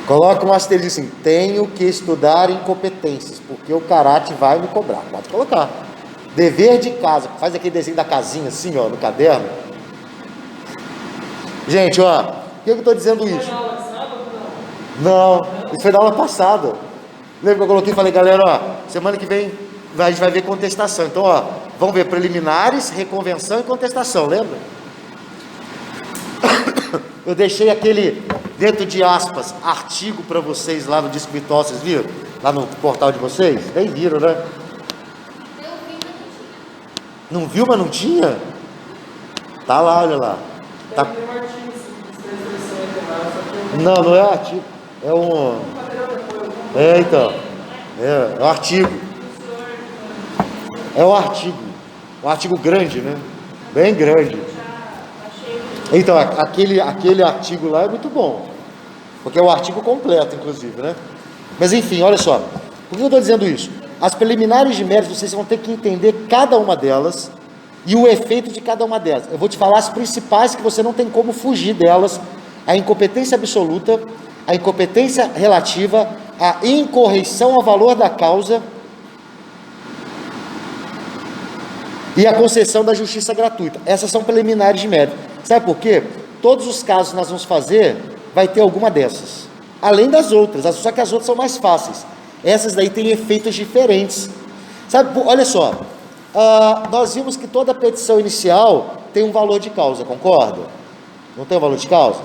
Coloca um asterisco assim, tenho que estudar incompetências, porque o Karate vai me cobrar. Pode colocar. Dever de casa, faz aquele desenho da casinha assim, ó, no caderno. Gente, ó, por que eu estou dizendo isso? Não, isso foi da aula passada. Lembra que eu coloquei e falei, galera, ó, semana que vem a gente vai ver contestação. Então, ó, vamos ver preliminares, reconvenção e contestação, lembra? Eu deixei aquele, dentro de aspas, artigo para vocês lá no Disco Virtual, vocês viram? Lá no portal de vocês? Nem viram, né? Não viu, mas não tinha? Tá lá, olha lá. Tá... Não é artigo. É um... É, então. É um artigo. É um artigo. Um artigo grande, né? Bem grande. Então, aquele artigo lá é muito bom. Porque é o artigo completo, inclusive, né? Mas enfim, olha só. Por que eu estou dizendo isso? As preliminares de mérito, vocês vão ter que entender cada uma delas e o efeito de cada uma delas. Eu vou te falar as principais que você não tem como fugir delas. A incompetência absoluta, a incompetência relativa, a incorreição ao valor da causa e a concessão da justiça gratuita. Essas são preliminares de mérito. Sabe por quê? Todos os casos que nós vamos fazer, vai ter alguma dessas. Além das outras, só que as outras são mais fáceis. Essas daí têm efeitos diferentes. Sabe, olha só, nós vimos que toda petição inicial tem um valor de causa, concorda? Não tem um valor de causa?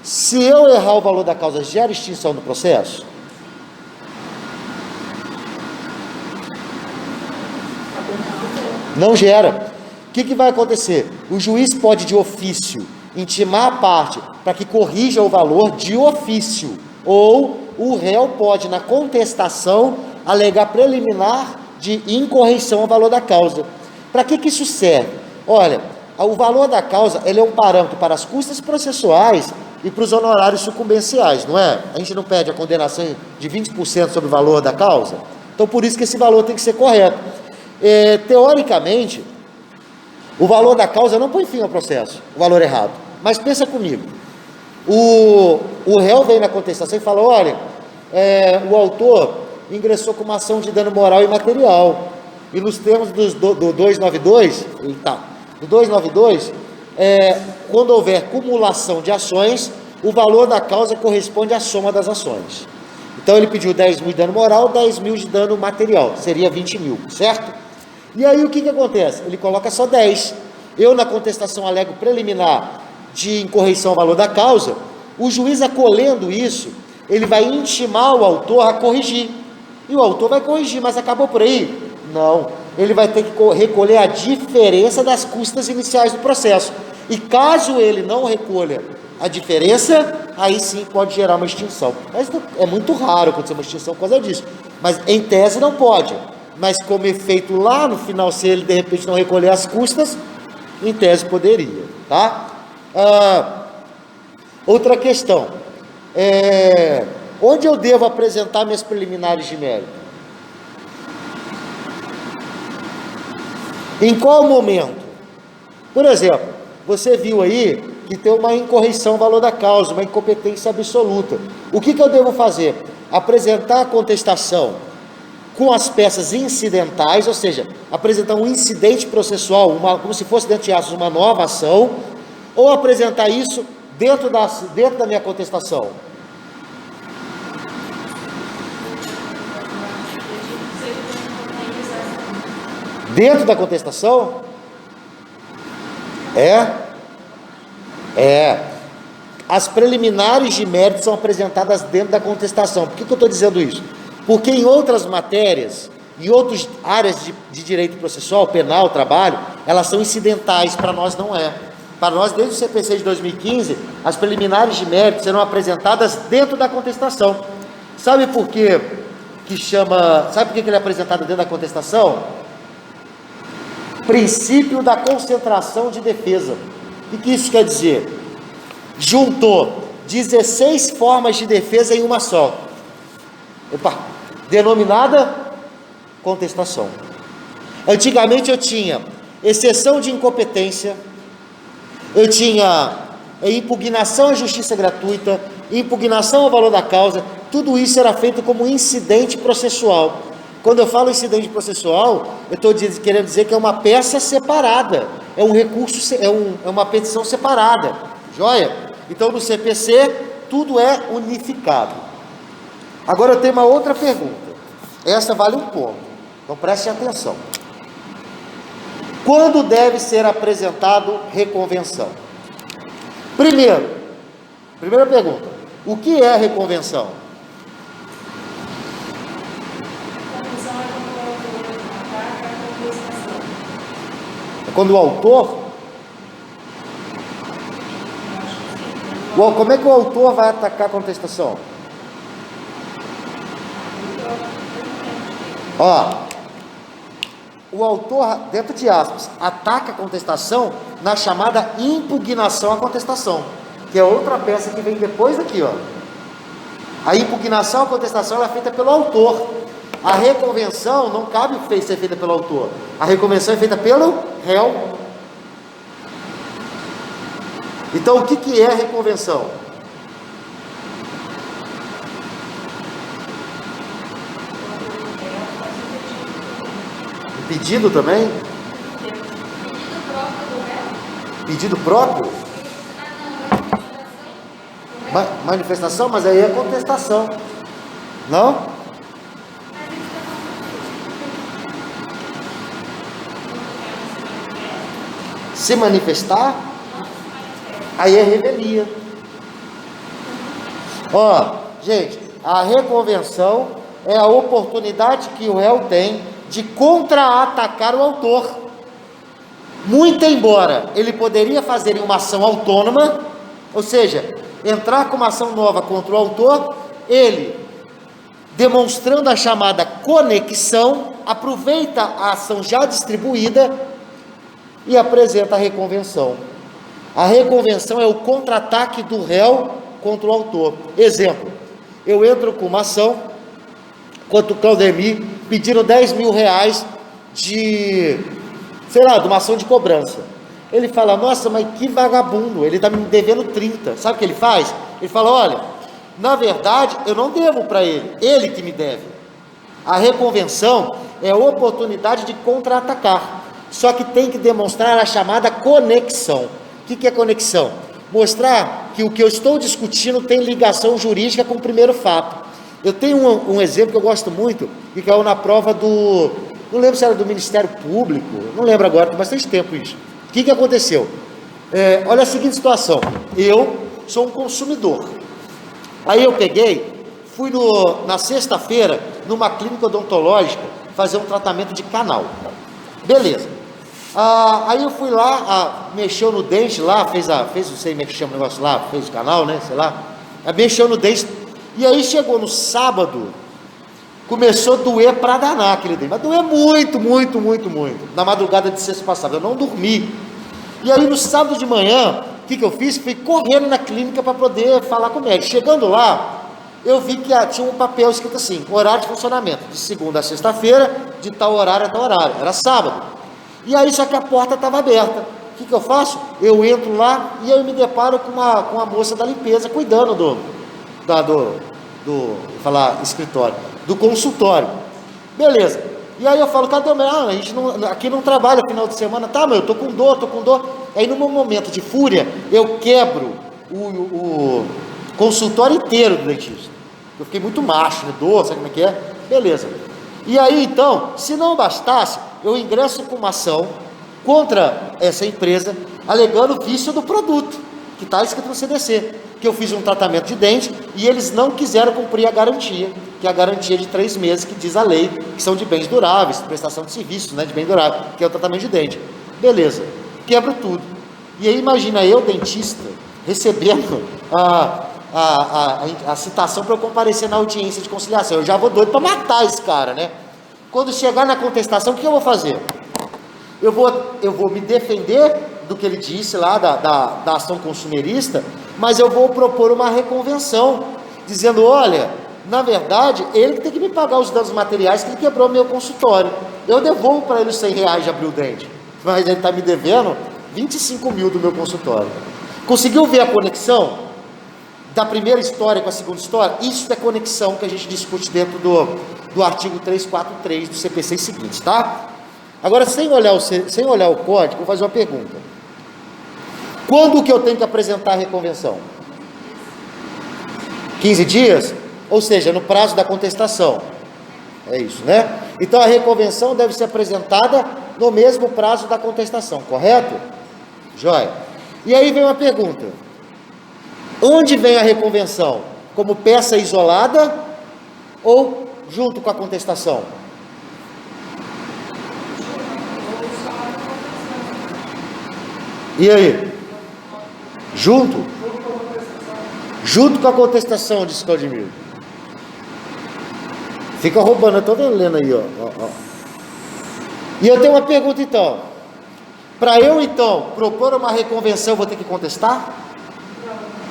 Se eu errar o valor da causa, gera extinção do processo? Não gera. O que vai acontecer? O juiz pode de ofício intimar a parte para que corrija o valor de ofício, ou o réu pode, na contestação, alegar preliminar de incorreição ao valor da causa. Para que isso serve? Olha, o valor da causa ele é um parâmetro para as custas processuais e para os honorários sucumbenciais, não é? A gente não pede a condenação de 20% sobre o valor da causa? Então, por isso que esse valor tem que ser correto. Teoricamente, o valor da causa não põe fim ao processo, o valor errado. Mas pensa comigo, O réu vem na contestação e fala, olha, o autor ingressou com uma ação de dano moral e material, e nos termos do 292, quando houver cumulação de ações, o valor da causa corresponde à soma das ações. Então ele pediu 10 mil de dano moral, 10 mil de dano material, seria 20 mil, certo? E aí o que acontece? Ele coloca só 10. Eu na contestação alego preliminar de incorreição ao valor da causa, o juiz acolhendo isso, ele vai intimar o autor a corrigir, e o autor vai corrigir, mas acabou por aí? Não, ele vai ter que recolher a diferença das custas iniciais do processo, e caso ele não recolha a diferença, aí sim pode gerar uma extinção, mas é muito raro acontecer uma extinção por causa disso, mas em tese não pode, mas como efeito lá no final, se ele de repente não recolher as custas, em tese poderia, tá? Outra questão, onde eu devo apresentar minhas preliminares de mérito? Em qual momento? Por exemplo, você viu aí que tem uma incorreição ao valor da causa, uma incompetência absoluta. O que eu devo fazer? Apresentar a contestação com as peças incidentais, ou seja, apresentar um incidente processual, como se fosse, dentro de aspas, uma nova ação, ou apresentar isso dentro da minha contestação? Dentro da contestação? As preliminares de mérito são apresentadas dentro da contestação. Por que eu estou dizendo isso? Porque em outras matérias, em outras áreas de direito processual, penal, trabalho, elas são incidentais, para nós não é. Para nós, desde o CPC de 2015, as preliminares de mérito serão apresentadas dentro da contestação. Sabe por quê sabe por que ele é apresentado dentro da contestação? Princípio da concentração de defesa. O que isso quer dizer? Juntou 16 formas de defesa em uma só. Denominada contestação. Antigamente eu tinha exceção de incompetência, eu tinha impugnação à justiça gratuita, impugnação ao valor da causa, tudo isso era feito como incidente processual. Quando eu falo incidente processual, eu estou querendo dizer que é uma peça separada, é um recurso, é uma petição separada, joia? Então no CPC tudo é unificado. Agora eu tenho uma outra pergunta, essa vale um ponto, então preste atenção. Quando deve ser apresentado reconvenção? Primeira pergunta, o que é reconvenção? Quando o autor, como é que o autor vai atacar a contestação? O autor, dentro de aspas, ataca a contestação na chamada impugnação à contestação, que é outra peça que vem depois daqui, A impugnação à contestação ela é feita pelo autor. A reconvenção não cabe ser feita pelo autor. A reconvenção é feita pelo réu. Então, o que é reconvenção? Pedido também? Pedido próprio? Manifestação, mas aí é contestação. Não? Se manifestar, aí é revelia. Gente, a reconvenção é a oportunidade que o réu tem de contra-atacar o autor. Muito embora ele poderia fazer uma ação autônoma, ou seja, entrar com uma ação nova contra o autor, ele, demonstrando a chamada conexão, aproveita a ação já distribuída e apresenta a reconvenção. A reconvenção é o contra-ataque do réu contra o autor. Exemplo, eu entro com uma ação contra o Claudemir, pedindo 10 mil reais de uma ação de cobrança. Ele fala, nossa, mas que vagabundo, ele está me devendo 30. Sabe o que ele faz? Ele fala, olha, na verdade, eu não devo para ele que me deve. A reconvenção é a oportunidade de contra-atacar, só que tem que demonstrar a chamada conexão. O que é conexão? Mostrar que o que eu estou discutindo tem ligação jurídica com o primeiro fato. Eu tenho um exemplo que eu gosto muito, que caiu na prova do, não lembro se era do Ministério Público, não lembro agora, tem bastante tempo isso. O que aconteceu? Olha a seguinte situação, eu sou um consumidor, aí eu fui na sexta-feira, numa clínica odontológica, fazer um tratamento de canal, beleza, aí eu fui lá, mexeu no dente lá, fez não sei como é que chama o negócio lá, fez o canal, né, sei lá, mexeu no dente, e aí chegou no sábado, começou a doer para danar aquele dente, mas doer muito, na madrugada de sexta passada, eu não dormi, e aí no sábado de manhã, o que eu fiz? Fui correndo na clínica para poder falar com o médico, chegando lá, eu vi que tinha um papel escrito assim, horário de funcionamento, de segunda a sexta-feira, de tal horário a tal horário, era sábado, e aí só que a porta estava aberta, o que eu faço? Eu entro lá, e eu me deparo com uma moça da limpeza, cuidando escritório, do consultório, beleza, e aí eu falo, cadê o médico? A gente aqui não trabalha final de semana, tá, mas eu tô com dor, aí no meu momento de fúria, eu quebro o consultório inteiro do dentista, eu fiquei muito macho, né, dor, sabe como é que é? Beleza, e aí então, se não bastasse, eu ingresso com uma ação contra essa empresa, alegando vício do produto, que está escrito no CDC, que eu fiz um tratamento de dente e eles não quiseram cumprir a garantia, que é a garantia de 3 meses, que diz a lei, que são de bens duráveis, prestação de serviços, né, de bem durável, que é o tratamento de dente. Beleza, quebro tudo. E aí imagina eu, dentista, recebendo a citação para eu comparecer na audiência de conciliação. Eu já vou doido para matar esse cara, né? Quando chegar na contestação, o que eu vou fazer? Eu vou me defender do que ele disse lá, da ação consumerista, mas eu vou propor uma reconvenção, dizendo, olha, na verdade, ele que tem que me pagar os danos materiais que ele quebrou meu consultório. Eu devolvo para ele os R$100 de abrir o dente, mas ele está me devendo 25 mil do meu consultório. Conseguiu ver a conexão da primeira história com a segunda história? Isso é conexão que a gente discute dentro do artigo 343 do CPC e seguintes, tá? Agora, sem olhar o código, vou fazer uma pergunta. Quando que eu tenho que apresentar a reconvenção? 15 dias? Ou seja, no prazo da contestação. É isso, né? Então, a reconvenção deve ser apresentada no mesmo prazo da contestação, correto? Jóia. E aí vem uma pergunta. Onde vem a reconvenção? Como peça isolada ou junto com a contestação? E aí? Junto? Junto com a contestação, disse Claudemir. Fica roubando, eu estou lendo aí, ó. E eu tenho uma pergunta então. Para eu então propor uma reconvenção, eu vou ter que contestar?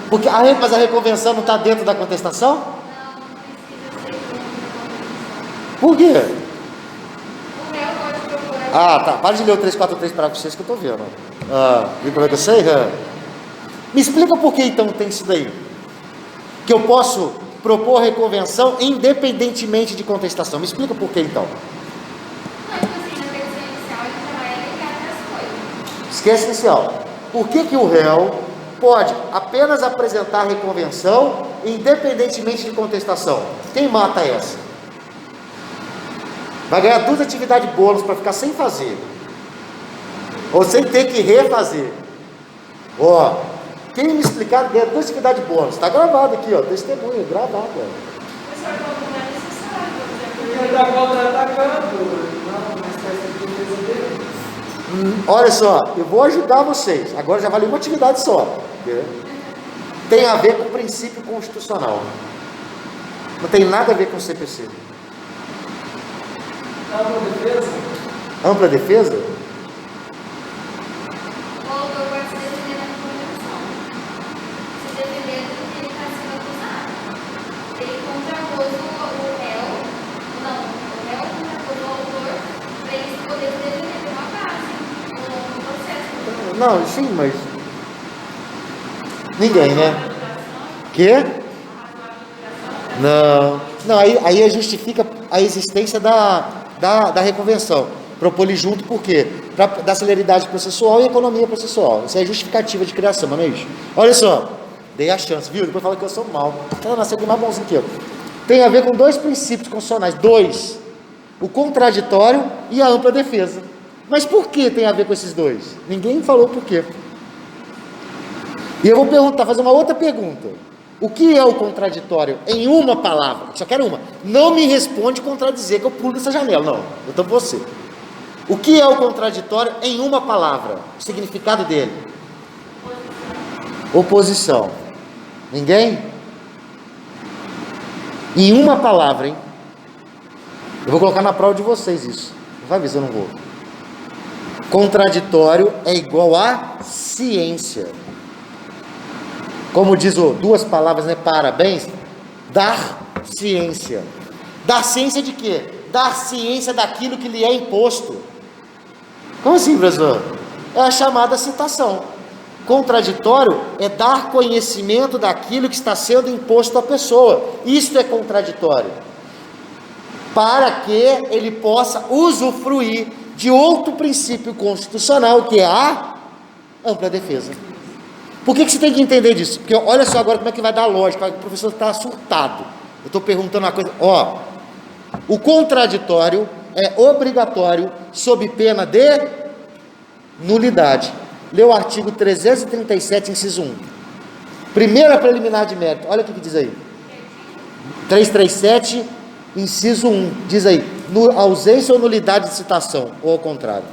Porque mas a reconvenção não está dentro da contestação? Por quê? Ah, tá. Para de ler o 343 para vocês que eu estou vendo. Viu como é que eu sei? Me explica por que então tem isso daí. Que eu posso propor reconvenção independentemente de contestação. Me explica por que então. Esquece inicial. Por que o réu pode apenas apresentar a reconvenção independentemente de contestação? Quem mata essa? Vai ganhar 2 atividades bônus para ficar sem fazer. Ou sem ter que refazer. Quem me explicar ganha 2 atividades bônus. Está gravado aqui, testemunho, gravado. Professor, não é necessário. Porque da volta atacando, não, uma espécie de defesa dele. Olha só, eu vou ajudar vocês. Agora já valeu uma atividade só. Tem a ver com o princípio constitucional. Não tem nada a ver com o CPC. Ampla defesa? Ampla defesa? O autor pode se defender na convenção. Se defender do que ele está sendo acusado. Ele contrapôs o réu contrapôs o autor para ele poder se defender de uma base no processo. Não, sim, mas... Ninguém, né? Quê? Não, aí justifica a existência da reconvenção. Propor junto, por quê? Para dar celeridade processual e economia processual. Isso é justificativa de criação, mas não é isso. Olha só, dei a chance, viu? Depois fala que eu sou mal. Ela nasceu aqui mais bonzinho que eu. Tem a ver com dois princípios constitucionais. Dois. O contraditório e a ampla defesa. Mas por que tem a ver com esses dois? Ninguém falou por quê. E eu vou fazer uma outra pergunta. O que é o contraditório? Em uma palavra, só quero uma. Não me responde contradizer que eu pulo dessa janela, não. Eu estou com você. O que é o contraditório em uma palavra? O significado dele? Oposição. Ninguém? Em uma palavra, hein? Eu vou colocar na prova de vocês isso. Vai ver se eu não vou. Contraditório é igual a ciência. Como diz duas palavras, né? Parabéns. Dar ciência. Dar ciência de quê? Dar ciência daquilo que lhe é imposto. Como assim, professor? É a chamada citação. Contraditório é dar conhecimento daquilo que está sendo imposto à pessoa. Isto é contraditório. Para que ele possa usufruir de outro princípio constitucional, que é a ampla defesa. Por que você tem que entender disso? Porque olha só agora como é que vai dar lógica. O professor está surtado. Eu estou perguntando uma coisa. O contraditório é obrigatório sob pena de nulidade. Lê o artigo 337, inciso 1. Primeira preliminar de mérito. Olha o que diz aí. 337, inciso 1. Diz aí. Ausência ou nulidade de citação, ou ao contrário.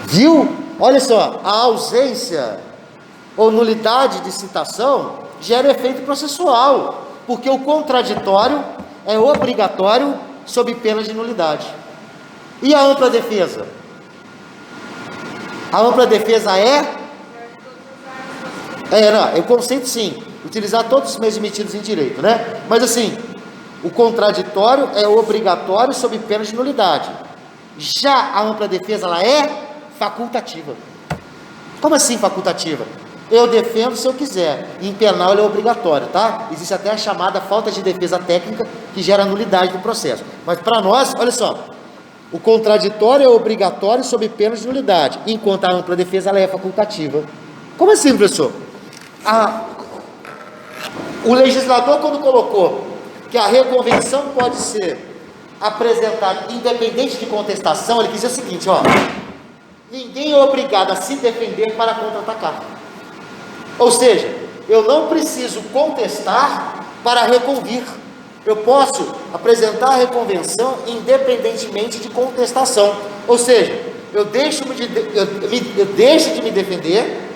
Viu? Olha só, a ausência ou nulidade de citação gera efeito processual, porque o contraditório é obrigatório sob pena de nulidade. E a ampla defesa? A ampla defesa o conceito sim, utilizar todos os meios emitidos em direito, né? Mas assim, o contraditório é obrigatório sob pena de nulidade. Já a ampla defesa, ela é facultativa. Como assim facultativa? Eu defendo se eu quiser. Em penal ele é obrigatório, tá? Existe até a chamada falta de defesa técnica que gera nulidade do processo. Mas para nós, olha só, o contraditório é obrigatório sob pena de nulidade, enquanto a ampla defesa ela é facultativa. Como assim, professor? O legislador, quando colocou que a reconvenção pode ser apresentada independente de contestação, ele quis dizer o seguinte, ninguém é obrigado a se defender para contra-atacar. Ou seja, eu não preciso contestar para reconvir. Eu posso apresentar a reconvenção independentemente de contestação. Ou seja, eu deixo de me defender,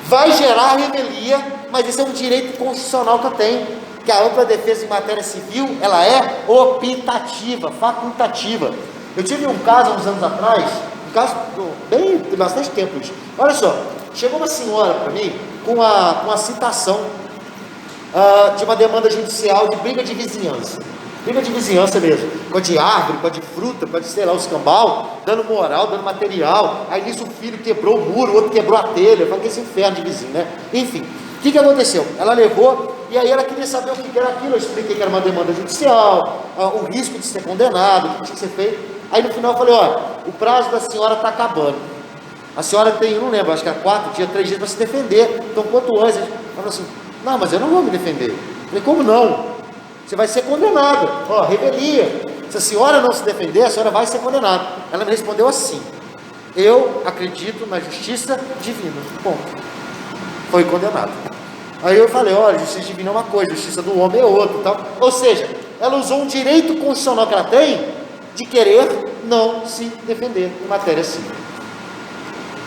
vai gerar revelia, mas isso é um direito constitucional que eu tenho, que a ampla defesa em matéria civil, ela é optativa, facultativa. Eu tive um caso há uns anos atrás, tem bastante tempo isso. Olha só, chegou uma senhora para mim com uma citação de uma demanda judicial de briga de vizinhança mesmo, com a de árvore, com a de fruta, com a de, sei lá, os cambal, dando moral, dando material. Aí nisso o filho quebrou o muro, o outro quebrou a telha. Eu falei que esse inferno de vizinho, né? Enfim, o que aconteceu? Ela levou, e aí ela queria saber o que era aquilo. Eu expliquei que era uma demanda judicial, o risco de ser condenado, o que tinha que ser feito. Aí no final eu falei, olha, o prazo da senhora está acabando. A senhora tem, eu não lembro, acho que era 4 dias, 3 dias para se defender. Então quanto antes? Ela falou assim, não, mas eu não vou me defender. Eu falei, como não? Você vai ser condenado. Revelia. Se a senhora não se defender, a senhora vai ser condenada. Ela me respondeu assim, eu acredito na justiça divina. Bom, foi condenado. Aí eu falei, olha, justiça divina é uma coisa, justiça do homem é outra, tal. Ou seja, ela usou um direito constitucional que ela tem de querer não se defender em matéria civil.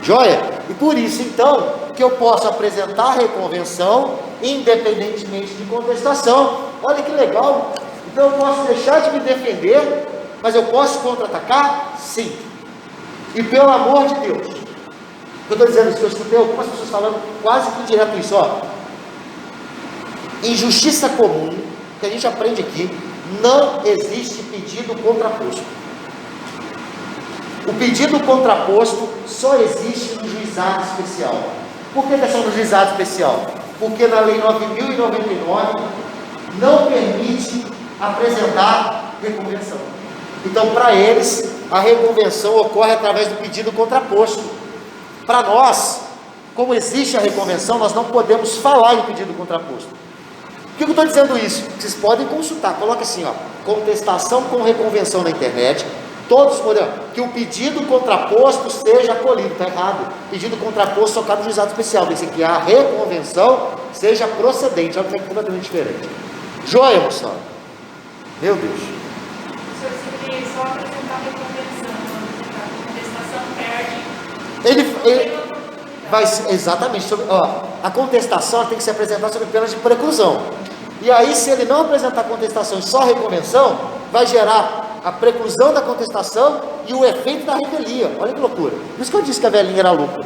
Joia? E por isso, então, que eu posso apresentar a reconvenção independentemente de contestação. Olha que legal. Então eu posso deixar de me defender, mas eu posso contra-atacar? Sim. E pelo amor de Deus, eu estou dizendo isso, eu escutei algumas pessoas falando quase que direto isso, em justiça comum, que a gente aprende aqui, não existe pedido contraposto. O pedido contraposto só existe no juizado especial. Por que é só no juizado especial? Porque na Lei 9.099 não permite apresentar reconvenção. Então, para eles, a reconvenção ocorre através do pedido contraposto. Para nós, como existe a reconvenção, nós não podemos falar em pedido contraposto. Por que eu estou dizendo isso? Vocês podem consultar, coloca assim, ó, contestação com reconvenção na internet, todos os modelos, que o pedido contraposto seja acolhido, está errado, pedido contraposto só cabe no juizado especial, disse que a reconvenção seja procedente, algo que é completamente diferente. Joia, moção? Meu Deus. Se ele só apresentar a reconvenção, a contestação perde. Ele vai, exatamente, a contestação tem que se apresentar sob pena de preclusão. E aí, se ele não apresentar contestação e só reconvenção, vai gerar a preclusão da contestação e o efeito da revelia. Olha que loucura. Por isso que eu disse que a velhinha era louca.